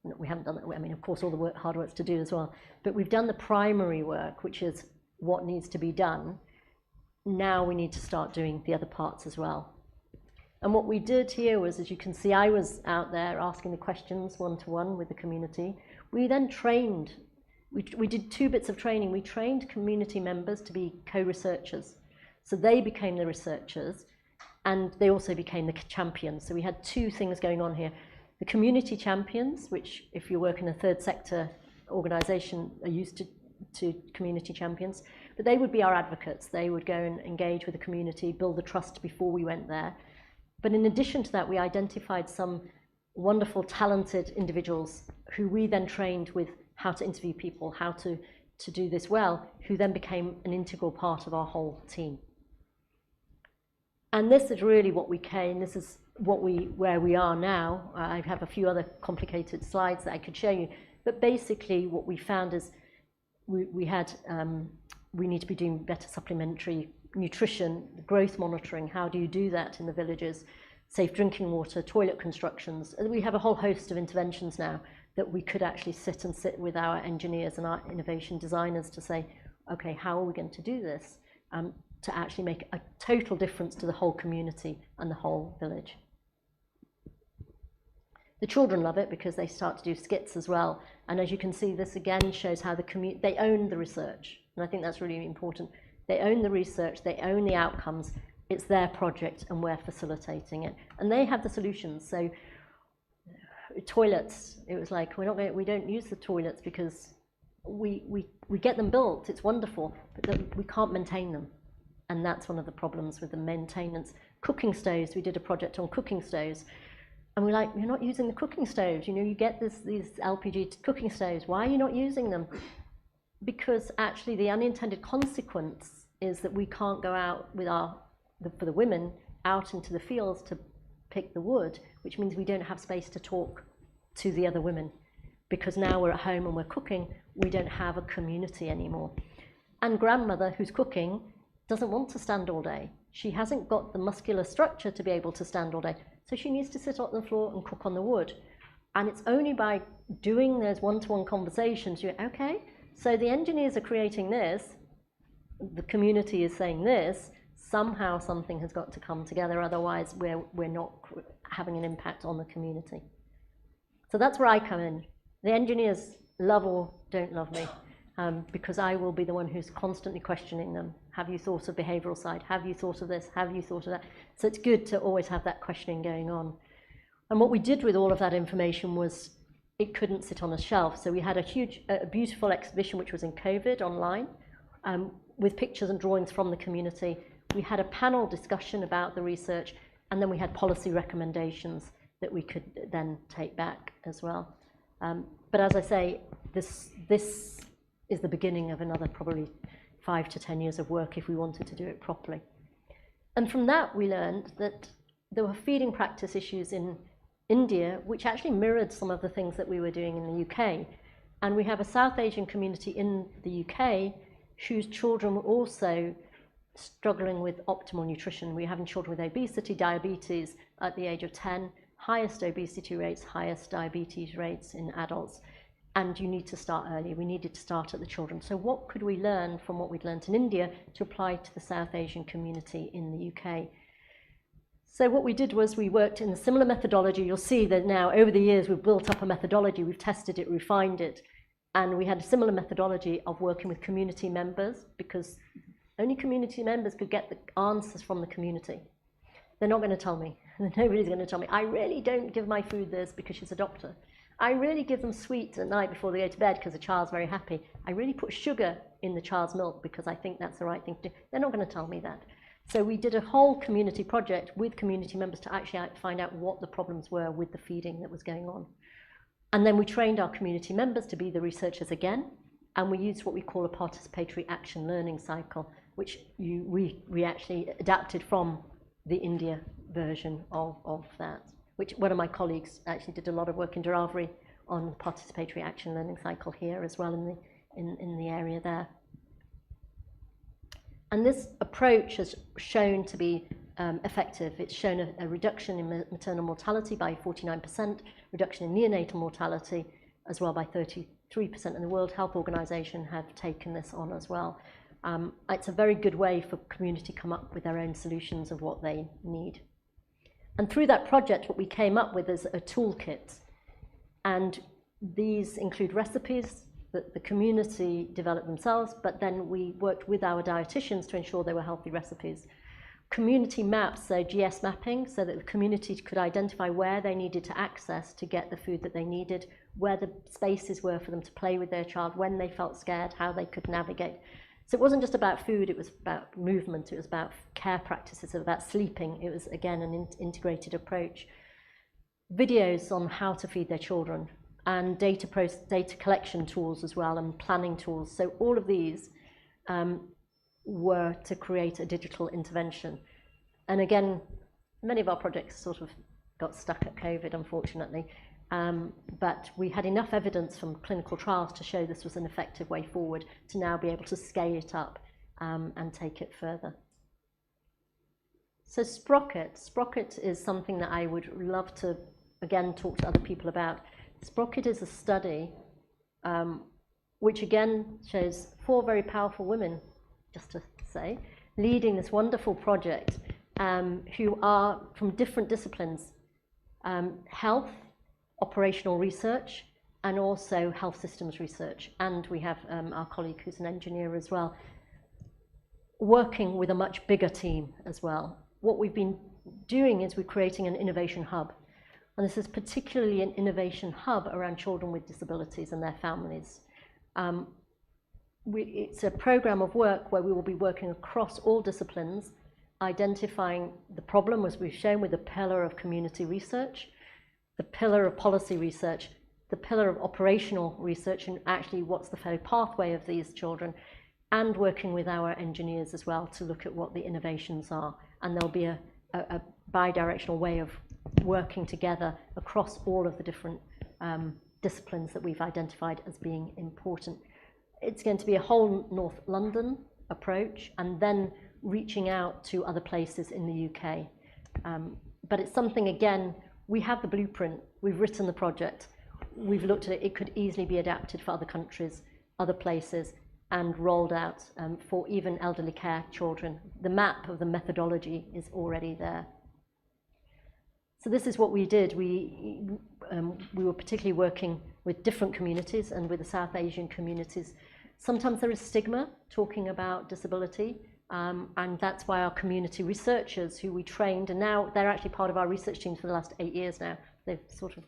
No, we haven't done that. I mean, of course, all the hard work's to do as well. But we've done the primary work, which is what needs to be done. Now we need to start doing the other parts as well. And what we did here was, as you can see, I was out there asking the questions one-to-one with the community. We then trained. We did 2 bits of training. We trained community members to be co-researchers. So they became the researchers, and they also became the champions. So we had 2 things going on here. The community champions, which if you work in a third sector organisation are used to community champions, but they would be our advocates. They would go and engage with the community, build the trust before we went there. But in addition to that, we identified some wonderful, talented individuals who we then trained with how to interview people, how to do this well, who then became an integral part of our whole team. And this is really what we came, this is where we are now. I have a few other complicated slides that I could show you, but basically what we found is we need to be doing better supplementary nutrition, growth monitoring. How do you do that in the villages? Safe drinking water, toilet constructions. And we have a whole host of interventions now that we could actually sit with our engineers and our innovation designers to say, okay, how are we going to do this to actually make a total difference to the whole community and the whole village. The children love it because they start to do skits as well. And as you can see, this again shows how they own the research. And I think that's really important. They own the research, they own the outcomes. It's their project and we're facilitating it. And they have the solutions. So toilets, it was like, we don't use the toilets because we get them built, it's wonderful, but we can't maintain them. And that's one of the problems with the maintenance. Cooking stoves, we did a project on cooking stoves. And we're like, you're not using the cooking stoves. You get these LPG cooking stoves. Why are you not using them? Because actually the unintended consequence is that we can't go out with for the women, out into the fields to pick the wood, which means we don't have space to talk to the other women. Because now we're at home and we're cooking, we don't have a community anymore. And grandmother who's cooking doesn't want to stand all day. She hasn't got the muscular structure to be able to stand all day. So she needs to sit on the floor and cook on the wood. And it's only by doing those one-to-one conversations, you're okay, so the engineers are creating this, the community is saying this, somehow something has got to come together, otherwise we're not having an impact on the community. So that's where I come in. The engineers love or don't love me, because I will be the one who's constantly questioning them. Have you thought of behavioural side? Have you thought of this? Have you thought of that? So it's good to always have that questioning going on. And what we did with all of that information was it couldn't sit on a shelf. So we had a beautiful exhibition which was in COVID online, with pictures and drawings from the community. We had a panel discussion about the research, and then we had policy recommendations that we could then take back as well. But as I say, this is the beginning of another probably 5 to 10 years of work if we wanted to do it properly. And from that we learned that there were feeding practice issues in India which actually mirrored some of the things that we were doing in the UK. And we have a South Asian community in the UK whose children were also struggling with optimal nutrition. We're having children with obesity, diabetes at the age of 10, highest obesity rates, highest diabetes rates in adults, and you need to start early. We needed to start at the children. So what could we learn from what we'd learned in India to apply to the South Asian community in the UK? So what we did was we worked in a similar methodology. You'll see that now over the years we've built up a methodology, we've tested it, refined it, and we had a similar methodology of working with community members, because only community members could get the answers from the community. They're not going to tell me. Nobody's going to tell me. I really don't give my food this because she's a doctor. I really give them sweets at night before they go to bed because the child's very happy. I really put sugar in the child's milk because I think that's the right thing to do. They're not going to tell me that. So we did a whole community project with community members to actually find out what the problems were with the feeding that was going on. And then we trained our community members to be the researchers again, and we used what we call a participatory action learning cycle, which we actually adapted from the India version of that, which one of my colleagues actually did a lot of work in Dharavri on the participatory action learning cycle here as well in the area there. And this approach has shown to be effective. It's shown a reduction in maternal mortality by 49%, reduction in neonatal mortality as well by 33%, and the World Health Organization have taken this on as well. It's a very good way for community to come up with their own solutions of what they need. And through that project, what we came up with is a toolkit. And these include recipes that the community developed themselves, but then we worked with our dietitians to ensure they were healthy recipes. Community maps, so GS mapping, so that the community could identify where they needed to access to get the food that they needed, where the spaces were for them to play with their child, when they felt scared, how they could navigate. So it wasn't just about food, it was about movement, it was about care practices, about sleeping. It was, again, an integrated approach. Videos on how to feed their children, and data collection tools as well, and planning tools. So all of these were to create a digital intervention. And again, many of our projects sort of got stuck at COVID, unfortunately. But we had enough evidence from clinical trials to show this was an effective way forward to now be able to scale it up and take it further. So Sprocket is something that I would love to, again, talk to other people about. Sprocket is a study which again shows 4 very powerful women, just to say, leading this wonderful project who are from different disciplines, health, operational research, and also health systems research. And we have our colleague who's an engineer as well, working with a much bigger team as well. What we've been doing is we're creating an innovation hub. And this is particularly an innovation hub around children with disabilities and their families. It's a program of work where we will be working across all disciplines, identifying the problem, as we've shown, with the pillar of community research, the pillar of policy research, the pillar of operational research, and actually what's the pathway of these children, and working with our engineers as well to look at what the innovations are. And there'll be a bi-directional way of working together across all of the different disciplines that we've identified as being important. It's going to be a whole North London approach, and then reaching out to other places in the UK. But it's something, again, we have the blueprint, we've written the project, we've looked at it, it could easily be adapted for other countries, other places, and rolled out for even elderly care children. The map of the methodology is already there. So this is what we did. We were particularly working with different communities and with the South Asian communities. Sometimes there is stigma talking about disability, and that's why our community researchers who we trained, and now they're actually part of our research team for the last 8 years now. They've sort of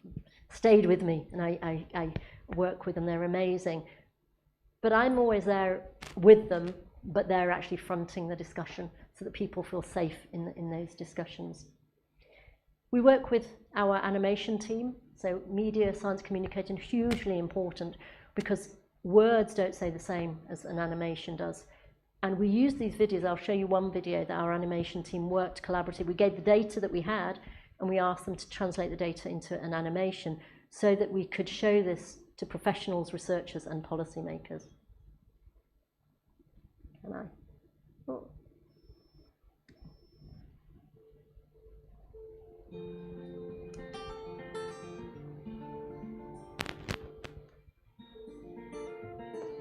stayed with me, and I work with them. They're amazing. But I'm always there with them, but they're actually fronting the discussion so that people feel safe in those discussions. We work with our animation team, so media, science communication, hugely important because words don't say the same as an animation does. And we use these videos. I'll show you one video that our animation team worked collaboratively. We gave the data that we had and we asked them to translate the data into an animation so that we could show this to professionals, researchers, and policymakers. Can I? Oh.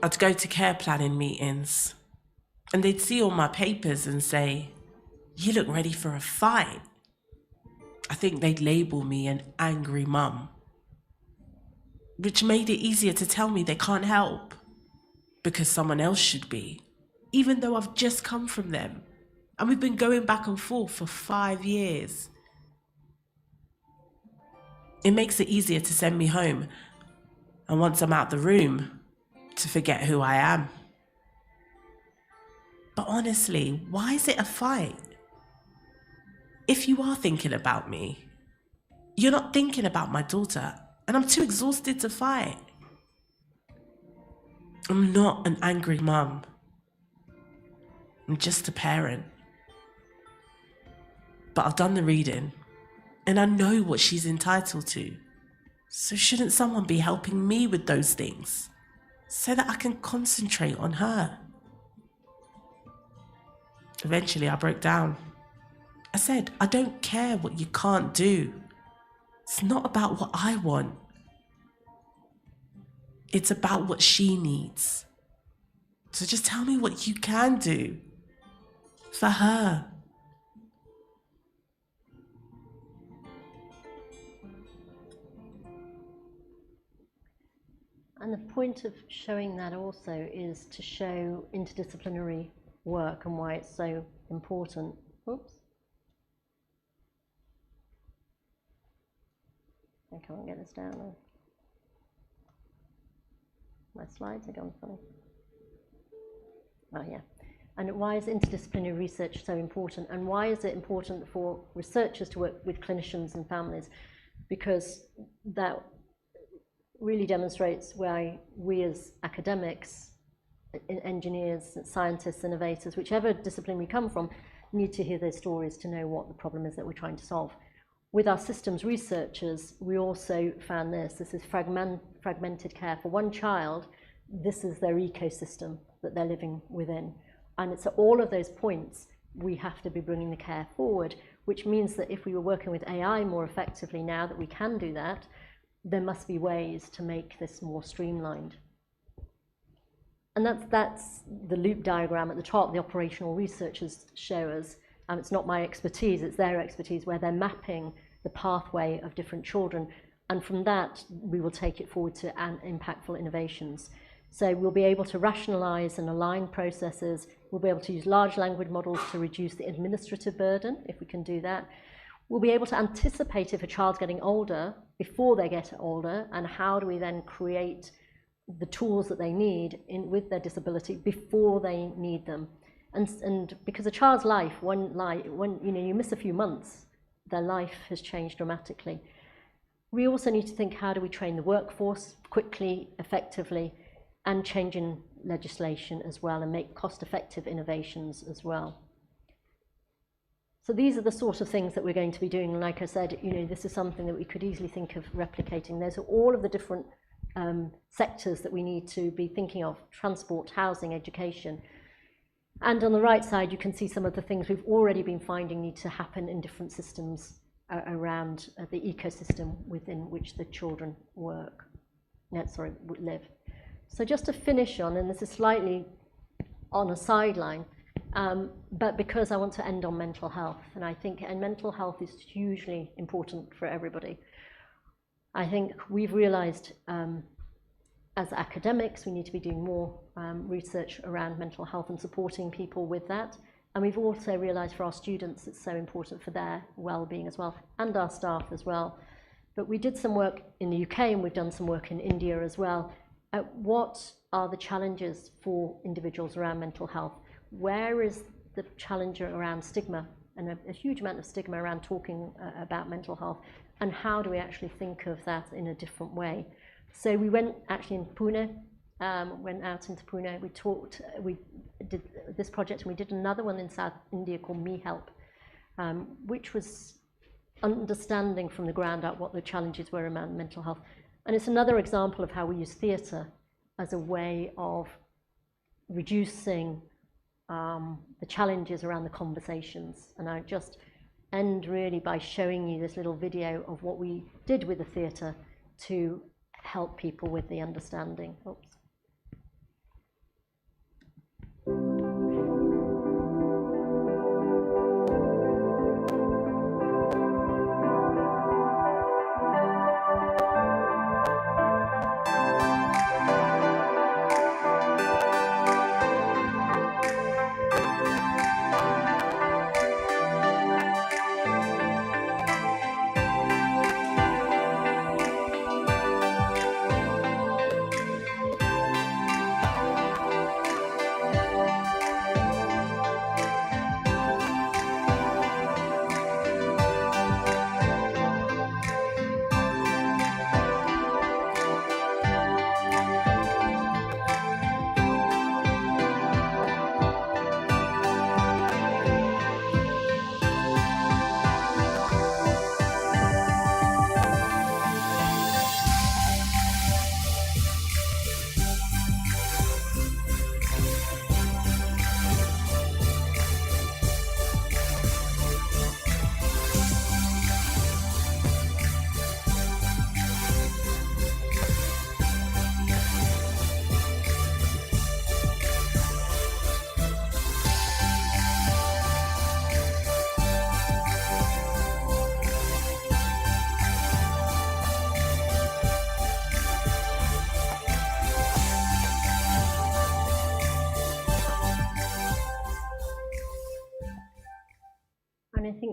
I'd go to care planning meetings and they'd see all my papers and say, "You look ready for a fight." I think they'd label me an angry mum, which made it easier to tell me they can't help because someone else should be, even though I've just come from them and we've been going back and forth for 5 years. It makes it easier to send me home, and once I'm out the room, to forget who I am. But honestly, why is it a fight? If you are thinking about me, you're not thinking about my daughter, and I'm too exhausted to fight. I'm not an angry mum. I'm just a parent. But I've done the reading, and I know what she's entitled to. So shouldn't someone be helping me with those things so that I can concentrate on her? Eventually I broke down. I said, I don't care what you can't do. It's not about what I want. It's about what she needs. So just tell me what you can do for her. And the point of showing that also is to show interdisciplinary work and why it's so important. Oops. I can't get this down now. My slides are gone funny. Oh yeah. And why is interdisciplinary research so important? And why is it important for researchers to work with clinicians and families? Because that really demonstrates why we as academics, engineers, scientists, innovators, whichever discipline we come from, need to hear their stories to know what the problem is that we're trying to solve. With our systems researchers, we also found this is fragmented care. For one child, this is their ecosystem that they're living within. And it's at all of those points we have to be bringing the care forward, which means that if we were working with AI more effectively now that we can do that, there must be ways to make this more streamlined. And that's the loop diagram at the top. The operational researchers show us, and it's not my expertise, it's their expertise, where they're mapping the pathway of different children. And from that, we will take it forward to impactful innovations. So we'll be able to rationalize and align processes. We'll be able to use large language models to reduce the administrative burden, if we can do that. We'll be able to anticipate if a child's getting older before they get older, and how do we then create the tools that they need with their disability before they need them. And because a child's life, when you miss a few months, their life has changed dramatically. We also need to think, how do we train the workforce quickly, effectively, and changing legislation as well, and make cost-effective innovations as well. So these are the sort of things that we're going to be doing. And like I said, this is something that we could easily think of replicating. Those are all of the different sectors that we need to be thinking of: transport, housing, education. And on the right side, you can see some of the things we've already been finding need to happen in different systems around the ecosystem within which the children live. So just to finish on, and this is slightly on a sideline, but because I want to end on mental health, and I think mental health is hugely important for everybody. I think we've realized as academics we need to be doing more research around mental health and supporting people with that. And we've also realized for our students it's so important for their well-being as well, and our staff as well. But we did some work in the UK, and we've done some work in India as well, at what are the challenges for individuals around mental health. Where is the challenge around stigma, and a huge amount of stigma around talking about mental health, and how do we actually think of that in a different way? So we went actually in Pune, went out into Pune, we did this project, and we did another one in South India called Me Help, which was understanding from the ground up what the challenges were around mental health. And it's another example of how we use theatre as a way of reducing the challenges around the conversations. And I just end really by showing you this little video of what we did with the theatre to help people with the understanding. Oops.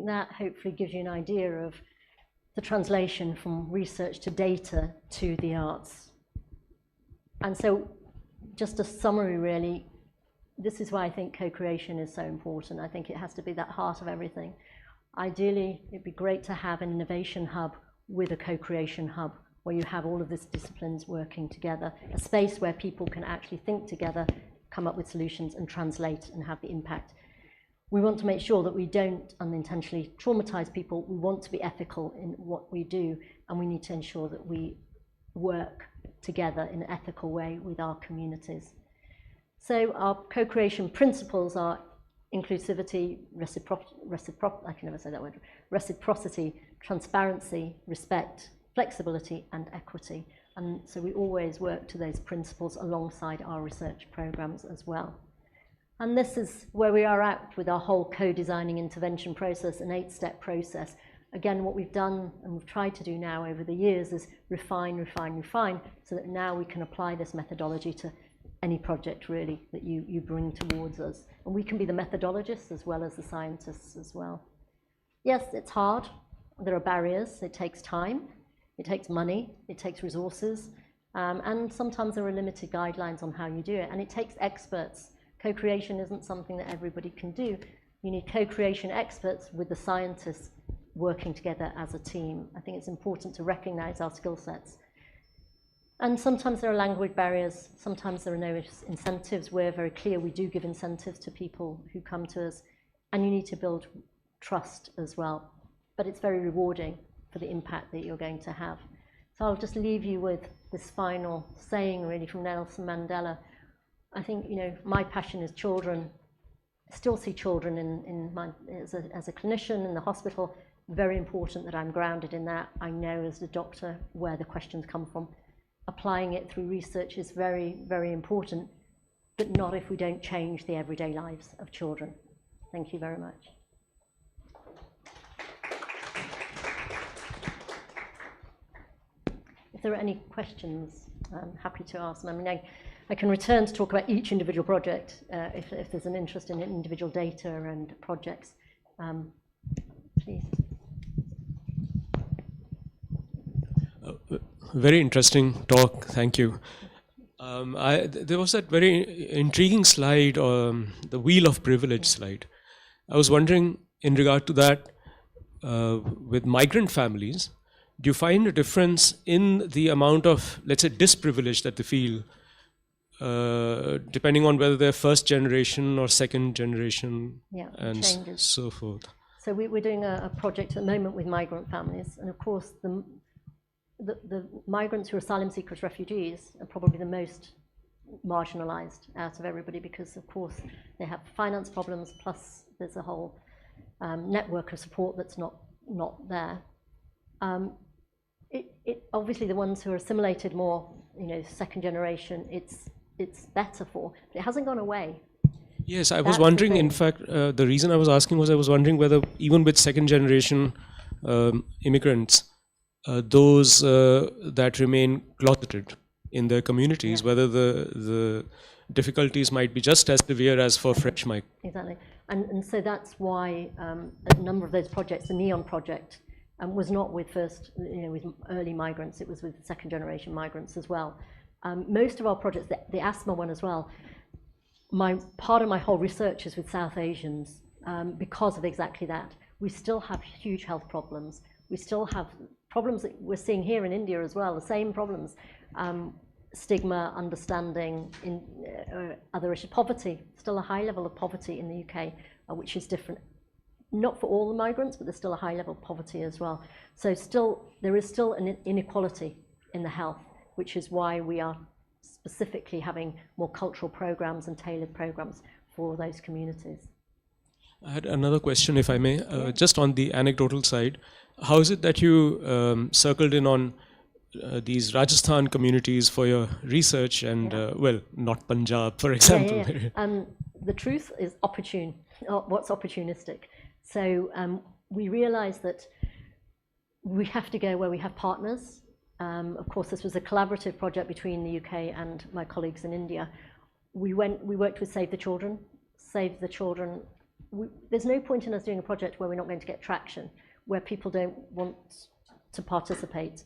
that hopefully gives you an idea of the translation from research to data to the arts. And so, just a summary really, this is why I think co-creation is so important. I think it has to be that heart of everything. Ideally, it'd be great to have an innovation hub with a co-creation hub, where you have all of these disciplines working together, a space where people can actually think together, come up with solutions and translate and have the impact. We want to make sure that we don't unintentionally traumatize people. We want to be ethical in what we do, and we need to ensure that we work together in an ethical way with our communities. So our co-creation principles are inclusivity, I can never say that word, reciprocity, transparency, respect, flexibility, and equity. And so we always work to those principles alongside our research programs as well. And this is where we are at with our whole co-designing intervention process, an 8-step process. Again, what we've done and we've tried to do now over the years is refine, so that now we can apply this methodology to any project really that you bring towards us. And we can be the methodologists as well as the scientists as well. Yes, it's hard. There are barriers. It takes time. It takes money. It takes resources. And sometimes there are limited guidelines on how you do it. And it takes experts. Co-creation isn't something that everybody can do. You need co-creation experts with the scientists working together as a team. I think it's important to recognize our skill sets. And sometimes there are language barriers. Sometimes there are no incentives. We're very clear we do give incentives to people who come to us. And you need to build trust as well. But it's very rewarding for the impact that you're going to have. So I'll just leave you with this final saying really from Nelson Mandela. I think, my passion is children. I still see children as a clinician in the hospital. Very important that I'm grounded in that. I know as a doctor where the questions come from. Applying it through research is very, very important, but not if we don't change the everyday lives of children. Thank you very much. If there are any questions, I'm happy to ask them. I mean, I can return to talk about each individual project if there's an interest in individual data and projects. Please. Very interesting talk, thank you. There was that very intriguing slide, the wheel of privilege slide. I was wondering, in regard to that, with migrant families, do you find a difference in the amount of, let's say, disprivilege that they feel, depending on whether they're first generation or second generation, and so forth? So we're doing a project at the moment with migrant families, and of course the migrants who are asylum seekers, refugees, are probably the most marginalized out of everybody, because of course they have finance problems, plus there's a whole network of support that's not there. Obviously the ones who are assimilated more, second generation, it's better for, but it hasn't gone away. Yes, I was wondering, in fact, the reason I was asking was I was wondering whether even with second generation immigrants, those that remain closeted in their communities, whether the difficulties might be just as severe as for fresh migrants. Exactly, and so that's why a number of those projects, the NEON project, was not with with early migrants, it was with second generation migrants as well. Most of our projects, the asthma one as well, part of my whole research is with South Asians because of exactly that. We still have huge health problems. We still have problems that we're seeing here in India as well, the same problems. Stigma, understanding, other issues, poverty, still a high level of poverty in the UK, which is different. Not for all the migrants, but there's still a high level of poverty as well. So there is still an inequality in the health, which is why we are specifically having more cultural programs and tailored programs for those communities. I had another question, if I may, just on the anecdotal side. How is it that you circled in on these Rajasthan communities for your research and, well, not Punjab, for example? The truth is opportune. What's opportunistic? So we realized that we have to go where we have partners. Of course, this was a collaborative project between the UK and my colleagues in India. We worked with Save the Children. Save the Children there's no point in us doing a project where we're not going to get traction, where people don't want to participate.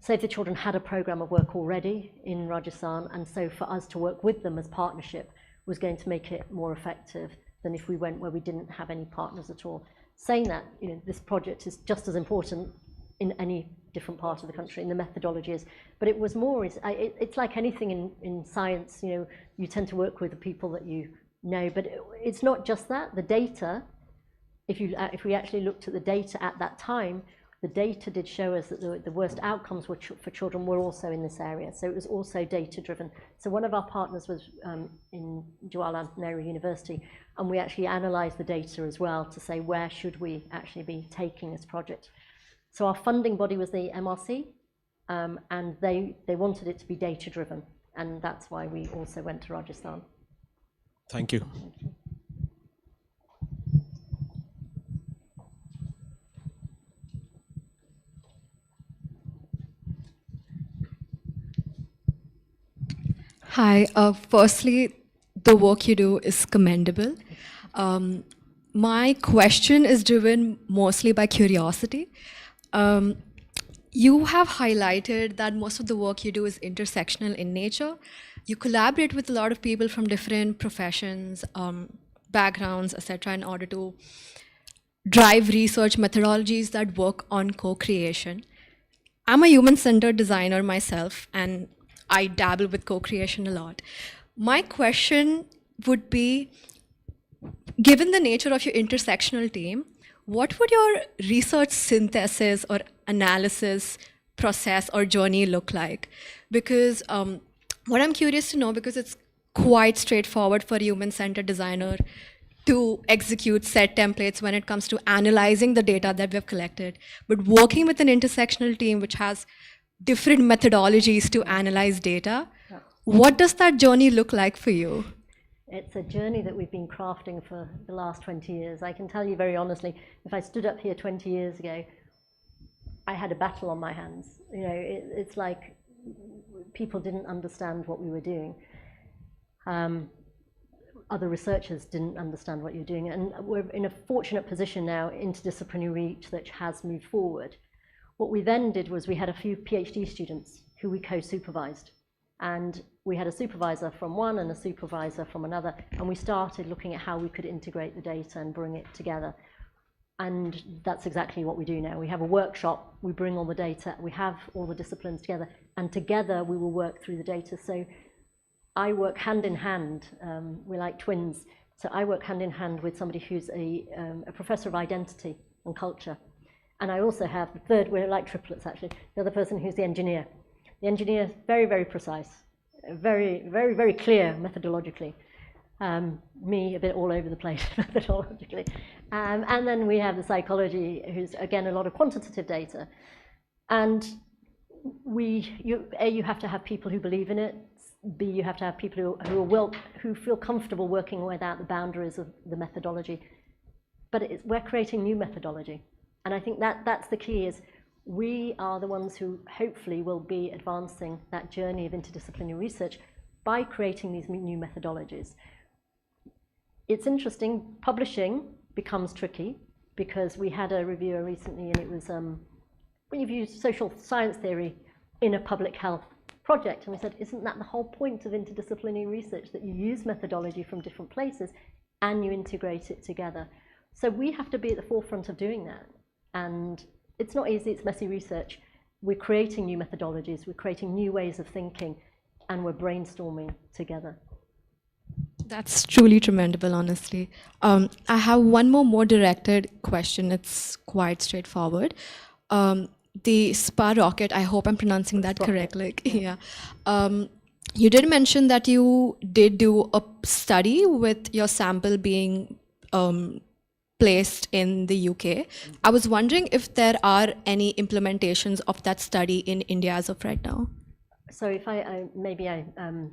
Save the Children had a program of work already in Rajasthan, and so for us to work with them as partnership was going to make it more effective than if we went where we didn't have any partners at all. Saying that, this project is just as important in any different part of the country, and the methodology is, but it was more, it's like anything in science, you tend to work with the people that you know, but it's not just that. The data, if we actually looked at the data at that time, the data did show us that the worst outcomes for children were also in this area. So it was also data driven. So one of our partners was in Jawaharlal Nehru University, and we actually analysed the data as well to say where should we actually be taking this project. So our funding body was the MRC, and they wanted it to be data driven, and that's why we also went to Rajasthan. Thank you. Hi. Firstly, the work you do is commendable. My question is driven mostly by curiosity. You have highlighted that most of the work you do is intersectional in nature. You collaborate with a lot of people from different professions, backgrounds, etc., in order to drive research methodologies that work on co-creation. I'm a human-centered designer myself, and I dabble with co-creation a lot. My question would be, given the nature of your intersectional team, what would your research synthesis or analysis process or journey look like? Because what I'm curious to know, because it's quite straightforward for a human-centered designer to execute set templates when it comes to analyzing the data that we've collected, but working with an intersectional team which has different methodologies to analyze data, what does that journey look like for you? It's a journey that we've been crafting for the last 20 years. I can tell you very honestly, if I stood up here 20 years ago, I had a battle on my hands. It's like people didn't understand what we were doing. Other researchers didn't understand what you're doing. And we're in a fortunate position now, interdisciplinary research has moved forward. What we then did was we had a few PhD students who we co-supervised. And we had a supervisor from one and a supervisor from another, and we started looking at how we could integrate the data and bring it together. And that's exactly what we do now. We have a workshop, we bring all the data, we have all the disciplines together, and together we will work through the data. So I work hand in hand, we're like twins, so I work hand in hand with somebody who's a professor of identity and culture. And I also have the third, we're like triplets actually, the other person who's the engineer. The engineer is very, very precise, very, very, very clear methodologically. Me, a bit all over the place methodologically. And then we have the psychology, who's again a lot of quantitative data. And you have to have people who believe in it. B, you have to have people who feel comfortable working without the boundaries of the methodology. But we're creating new methodology. And I think that's the key, is we are the ones who hopefully will be advancing that journey of interdisciplinary research by creating these new methodologies. It's interesting, publishing becomes tricky, because we had a reviewer recently, and it was when you've used social science theory in a public health project, and we said, isn't that the whole point of interdisciplinary research, that you use methodology from different places and you integrate it together? So we have to be at the forefront of doing that. And it's not easy, it's messy research. We're creating new methodologies, we're creating new ways of thinking, and we're brainstorming together. That's truly commendable, honestly. I have one more directed question. It's quite straightforward. The SPA rocket, I hope I'm pronouncing that correctly. Yeah. You did mention that you did do a study with your sample being placed in the UK. I was wondering if there are any implementations of that study in India as of right now. So if maybe I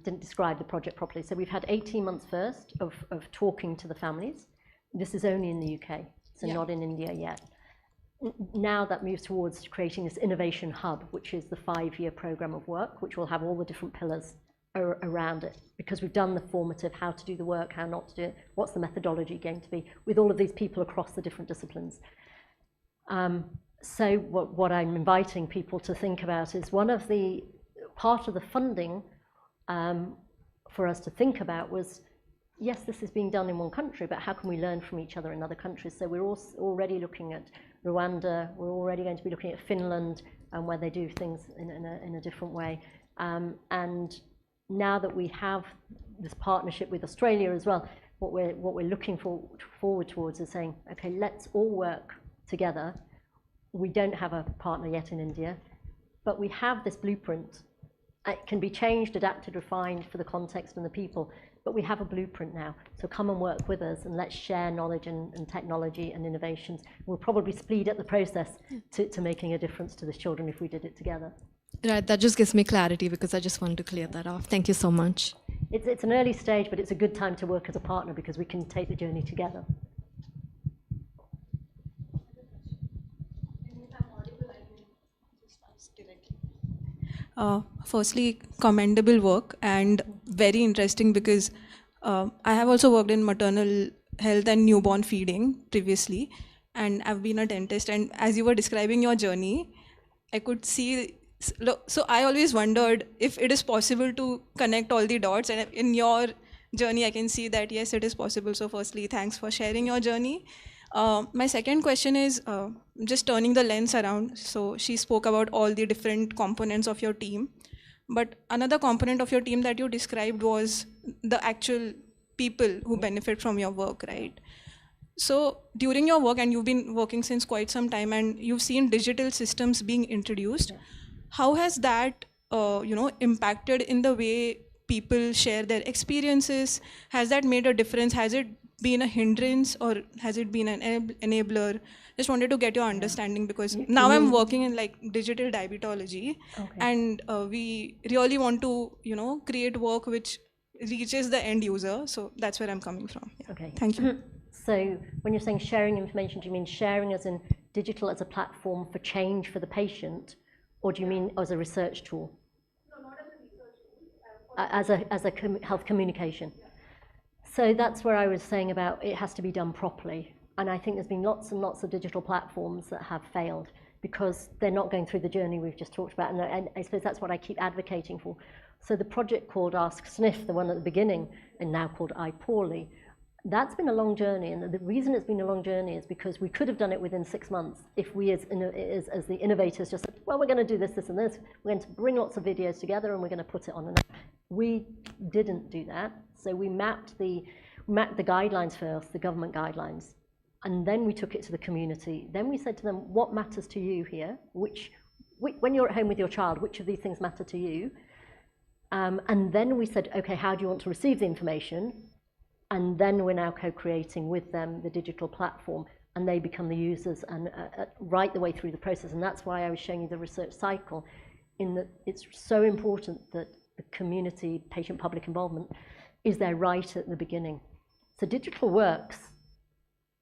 didn't describe the project properly. So we've had 18 months first of talking to the families. This is only in the UK, so not in India yet. Now that moves towards creating this innovation hub, which is the 5-year program of work, which will have all the different pillars around it, because we've done the formative, how to do the work, how not to do it, what's the methodology going to be, with all of these people across the different disciplines. So what I'm inviting people to think about is part of the funding for us to think about was, yes, this is being done in one country, but how can we learn from each other in other countries? So we're already looking at Rwanda, we're already going to be looking at Finland, where they do things in a different way. And now that we have this partnership with Australia as well, what we're looking forward towards is saying, okay, let's all work together. We don't have a partner yet in India, but we have this blueprint. It can be changed, adapted, refined for the context and the people, but we have a blueprint now. So come and work with us, and let's share knowledge and technology and innovations. We'll probably speed up the process to making a difference to the children if we did it together. Right, that just gives me clarity, because I just wanted to clear that off. Thank you so much. It's an early stage, but it's a good time to work as a partner because we can take the journey together. Firstly, commendable work and very interesting, because I have also worked in maternal health and newborn feeding previously, and I've been a dentist. And as you were describing your journey, I could see. So I always wondered if it is possible to connect all the dots, and in your journey, I can see that yes, it is possible. So firstly, thanks for sharing your journey. My second question is just turning the lens around. So she spoke about all the different components of your team, but another component of your team that you described was the actual people who benefit from your work, right? So during your work, and you've been working since quite some time, and you've seen digital systems being introduced. Yeah. How has that impacted in the way people share their experiences? Has that made a difference? Has it been a hindrance, or has it been an enabler? Just wanted to get your understanding, because now I'm working in like digital diabetology, and we really want to create work which reaches the end user. So that's where I'm coming from. Yeah. Okay. Thank you. So when you're saying sharing information, do you mean sharing as in digital as a platform for change for the patient, or do you mean as a research tool? No, not as a research tool. As a health communication. So that's where I was saying about it has to be done properly. And I think there's been lots and lots of digital platforms that have failed because they're not going through the journey we've just talked about. And I suppose that's what I keep advocating for. So the project called Ask Sniff, the one at the beginning, and now called iPoorly, that's been a long journey. And the reason it's been a long journey is because we could have done it within 6 months if we as the innovators just said, well, we're going to do this, this and this. We're going to bring lots of videos together and we're going to put it on an app. We didn't do that. So we mapped the guidelines first, the government guidelines, and then we took it to the community. Then we said to them, what matters to you here? When you're at home with your child, which of these things matter to you? And then we said, okay, how do you want to receive the information? And then we're now co-creating with them the digital platform, and they become the users and right the way through the process. And that's why I was showing you the research cycle, in that it's so important that the community, patient-public involvement is there right at the beginning. So digital works,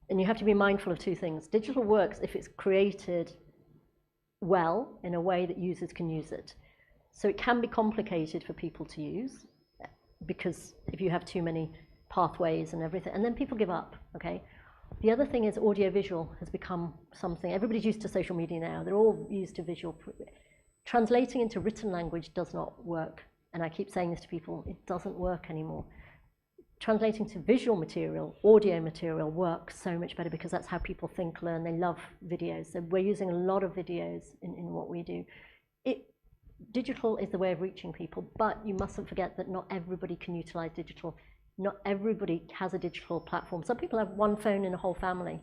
and you have to be mindful of two things. Digital works if it's created well in a way that users can use it. So it can be complicated for people to use, because if you have too many pathways and everything, and then people give up, okay? The other thing is audiovisual has become something, everybody's used to social media now, they're all used to visual. Translating into written language does not work, and I keep saying this to people, it doesn't work anymore. Translating to visual material, audio material works so much better because that's how people think, learn, they love videos. So we're using a lot of videos in what we do. Digital is the way of reaching people, but you mustn't forget that not everybody can utilize digital. Not everybody has a digital platform. Some people have one phone in a whole family.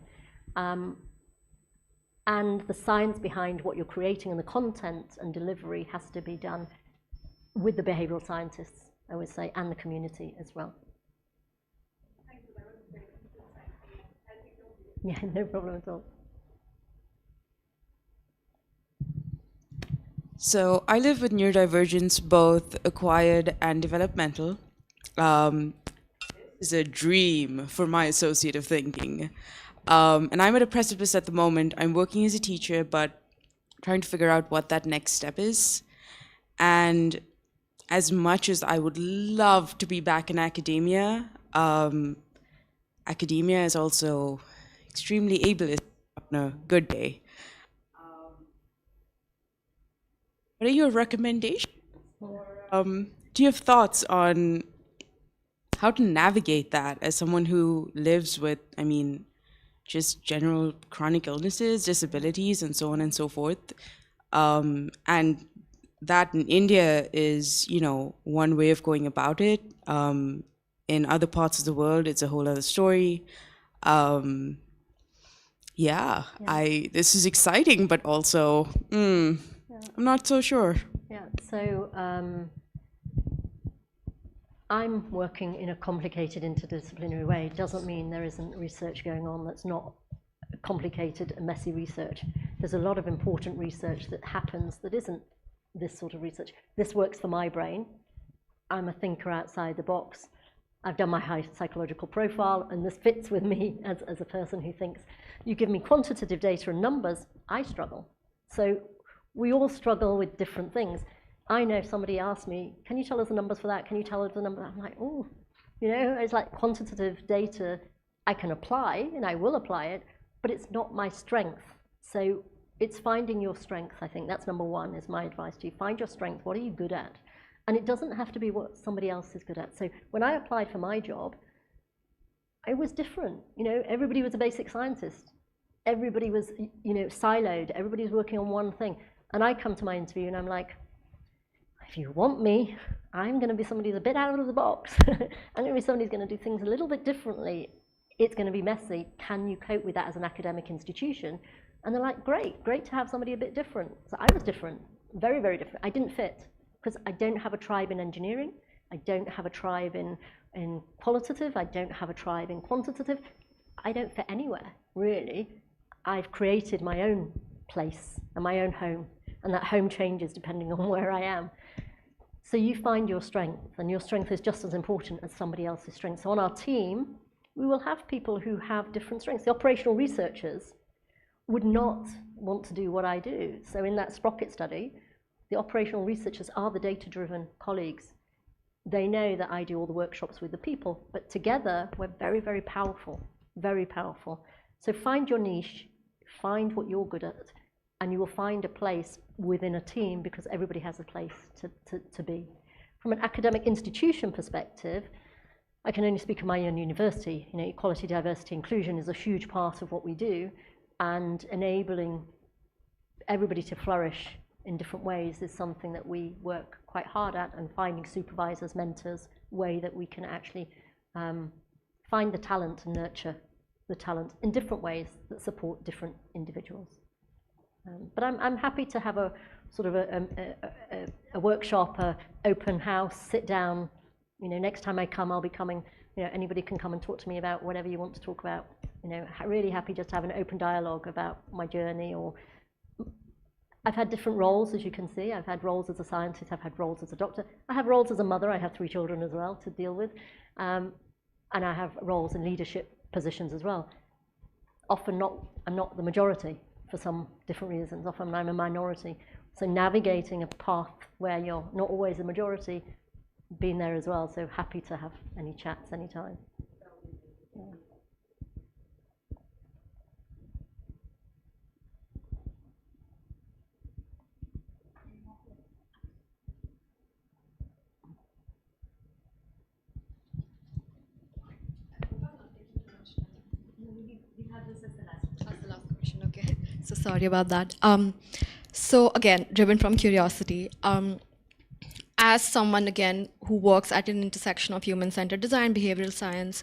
And the science behind what you're creating and the content and delivery has to be done with the behavioral scientists, I would say, and the community as well. Yeah, no problem at all. So I live with neurodivergence, both acquired and developmental. It's a dream for my associate of thinking. And I'm at a precipice at the moment. I'm working as a teacher, but trying to figure out what that next step is. And as much as I would love to be back in academia, academia is also extremely ableist on a good day. What are your recommendations? Do you have thoughts on how to navigate that as someone who lives with, I mean, just general chronic illnesses, disabilities, and so on and so forth? And that in India is, you know, one way of going about it. In other parts of the world, it's a whole other story. This is exciting, but also, I'm not so sure. Yeah, so I'm working in a complicated interdisciplinary way. It doesn't mean there isn't research going on that's not complicated and messy research. There's a lot of important research that happens that isn't this sort of research. This works for my brain. I'm a thinker outside the box. I've done my high psychological profile, and this fits with me as a person who thinks. You give me quantitative data and numbers, I struggle. So we all struggle with different things. I know if somebody asks me, can you tell us the numbers for that? Can you tell us the number? I'm like, oh, you know, it's like quantitative data I can apply, and I will apply it, but it's not my strength. So it's finding your strength, I think. That's number one, is my advice to you. Find your strength. What are you good at? And it doesn't have to be what somebody else is good at. So when I applied for my job, I was different. You know, everybody was a basic scientist. Everybody was, you know, siloed. Everybody was working on one thing. And I come to my interview and I'm like, if you want me, I'm going to be somebody who's a bit out of the box. I'm going to be somebody who's going to do things a little bit differently. It's going to be messy. Can you cope with that as an academic institution? And they're like, great to have somebody a bit different. So I was different, very, very different. I didn't fit because I don't have a tribe in engineering. I don't have a tribe in qualitative. I don't have a tribe in quantitative. I don't fit anywhere, really. I've created my own place and my own home, and that home changes depending on where I am. So you find your strength, and your strength is just as important as somebody else's strength. So on our team, we will have people who have different strengths. The operational researchers would not want to do what I do. So in that Sprocket study, the operational researchers are the data-driven colleagues. They know that I do all the workshops with the people, but together we're very, very powerful, very powerful. So find your niche, find what you're good at, and you will find a place within a team because everybody has a place to be. From an academic institution perspective, I can only speak of my own university. You know, equality, diversity, inclusion is a huge part of what we do, and enabling everybody to flourish in different ways is something that we work quite hard at, and finding supervisors, mentors, way that we can actually find the talent and nurture the talent in different ways that support different individuals. But I'm happy to have a sort of a workshop, a open house, sit down. You know, next time I come, I'll be coming. You know, anybody can come and talk to me about whatever you want to talk about. You know, really happy just to have an open dialogue about my journey. Or I've had different roles, as you can see. I've had roles as a scientist. I've had roles as a doctor. I have roles as a mother. I have 3 children as well to deal with, and I have roles in leadership positions as well. Often I'm not the majority for some different reasons. Often I'm a minority. So navigating a path where you're not always a majority, been there as well. So happy to have any chats anytime. Yeah. That's the last question, okay. So sorry about that. So again, driven from curiosity, as someone, again, who works at an intersection of human-centered design, behavioral science,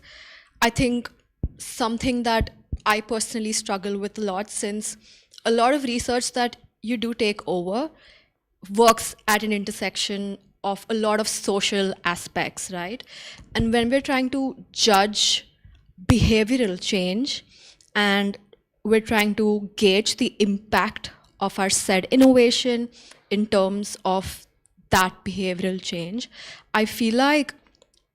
I think something that I personally struggle with a lot, since a lot of research that you do take over works at an intersection of a lot of social aspects, right? And when we're trying to judge behavioral change and we're trying to gauge the impact of our said innovation in terms of that behavioral change, I feel like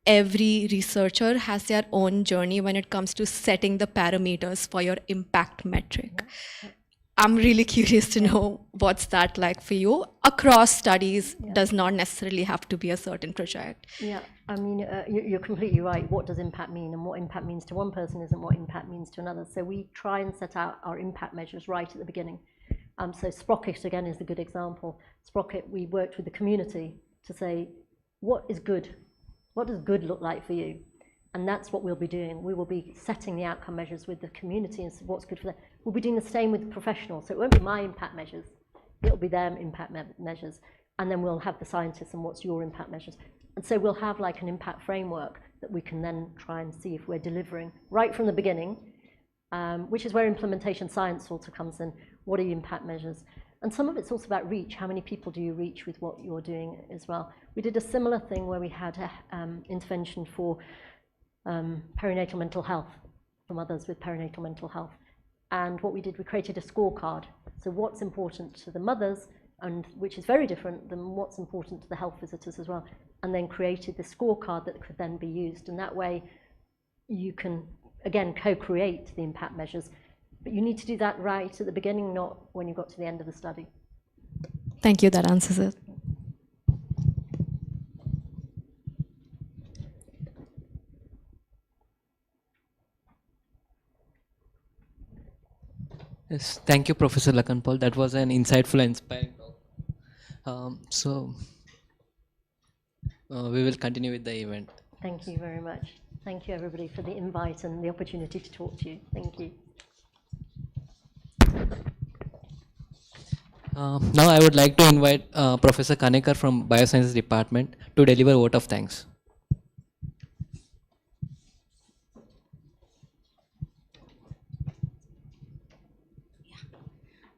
every researcher has their own journey when it comes to setting the parameters for your impact metric. I'm really curious to know what's that like for you. Across studies does not necessarily have to be a certain project. Yeah, I mean, you're completely right. What does impact mean? And what impact means to one person isn't what impact means to another. So we try and set out our impact measures right at the beginning. So Sprocket, again, is a good example. Sprocket, we worked with the community to say, what is good? What does good look like for you? And that's what we'll be doing. We will be setting the outcome measures with the community and what's good for them. We'll be doing the same with the professionals. So it won't be my impact measures. It'll be their impact measures. And then we'll have the scientists and what's your impact measures. And so we'll have like an impact framework that we can then try and see if we're delivering right from the beginning, which is where implementation science also comes in. What are your impact measures? And some of it's also about reach. How many people do you reach with what you're doing as well? We did a similar thing where we had an intervention for perinatal mental health, for mothers with perinatal mental health. And what we did, we created a scorecard. So what's important to the mothers, and which is very different than what's important to the health visitors as well, and then created this scorecard that could then be used. And that way you can, again, co-create the impact measures. But you need to do that right at the beginning, not when you got to the end of the study. Thank you, that answers it. Yes, thank you, Professor Lakhanpaul. That was an insightful and inspiring talk. We will continue with the event. Thank you very much. Thank you, everybody, for the invite and the opportunity to talk to you. Thank you. Now I would like to invite Professor Kanekar from Biosciences Department to deliver a vote of thanks.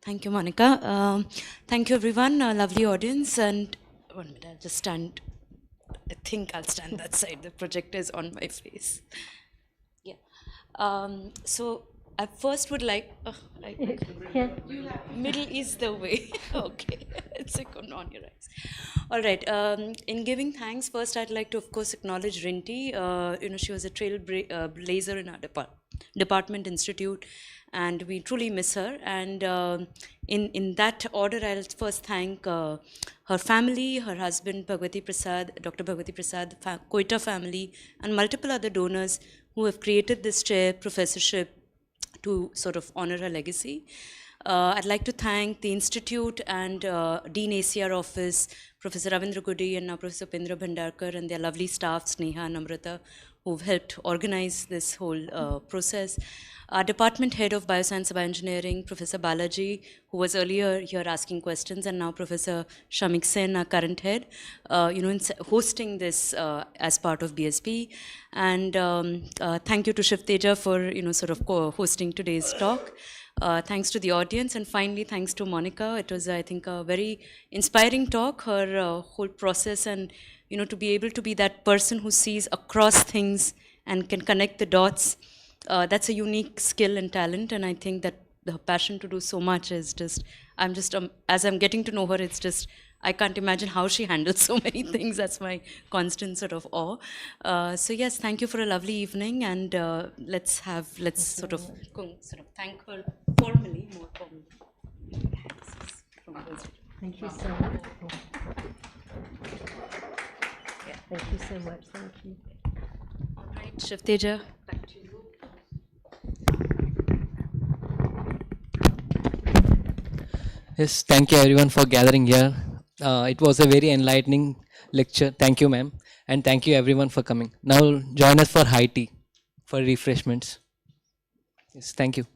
Thank you, Monica. Thank you, everyone. Lovely audience. And 1 minute, I'll just stand. I think I'll stand that side. The projector is on my face. Yeah. So I first would like. Yeah. Middle is the way. Okay. It's like on your eyes. All right. In giving thanks, first I'd like to, of course, acknowledge Rinti. She was a trailblazer in our department institute, and we truly miss her. And in that order, I'll first thank her family, her husband Bhagwati Prasad, Dr. Bhagwati Prasad, Koita family, and multiple other donors who have created this chair professorship to sort of honor her legacy. I'd like to thank the Institute and Dean ACR Office, Professor Ravindra Gudi and now Professor Pendra Bhandarkar and their lovely staff, Sneha and Namrata, who've helped organize this whole process. Our department head of Bioscience and Bioengineering, Professor Balaji, who was earlier here asking questions, and now Professor Shamik Sen, our current head, in hosting this as part of BSP. And thank you to Shiv Teja for, sort of hosting today's talk. Thanks to the audience, and finally, thanks to Monica. It was, I think, a very inspiring talk, her whole process, and, to be able to be that person who sees across things and can connect the dots. That's a unique skill and talent, and I think that the passion to do so much is just, as I'm getting to know her, it's just, I can't imagine how she handles so many things. That's my constant sort of awe. So yes, thank you for a lovely evening, and let's sort of thank her formally, more formally. Thank you so much. Yeah, thank you so much. Thank you. All right, Shiv Teja, back to you. Yes, thank you everyone for gathering here. It was a very enlightening lecture. Thank you, ma'am. And thank you everyone for coming. Now join us for high tea, for refreshments. Yes, thank you.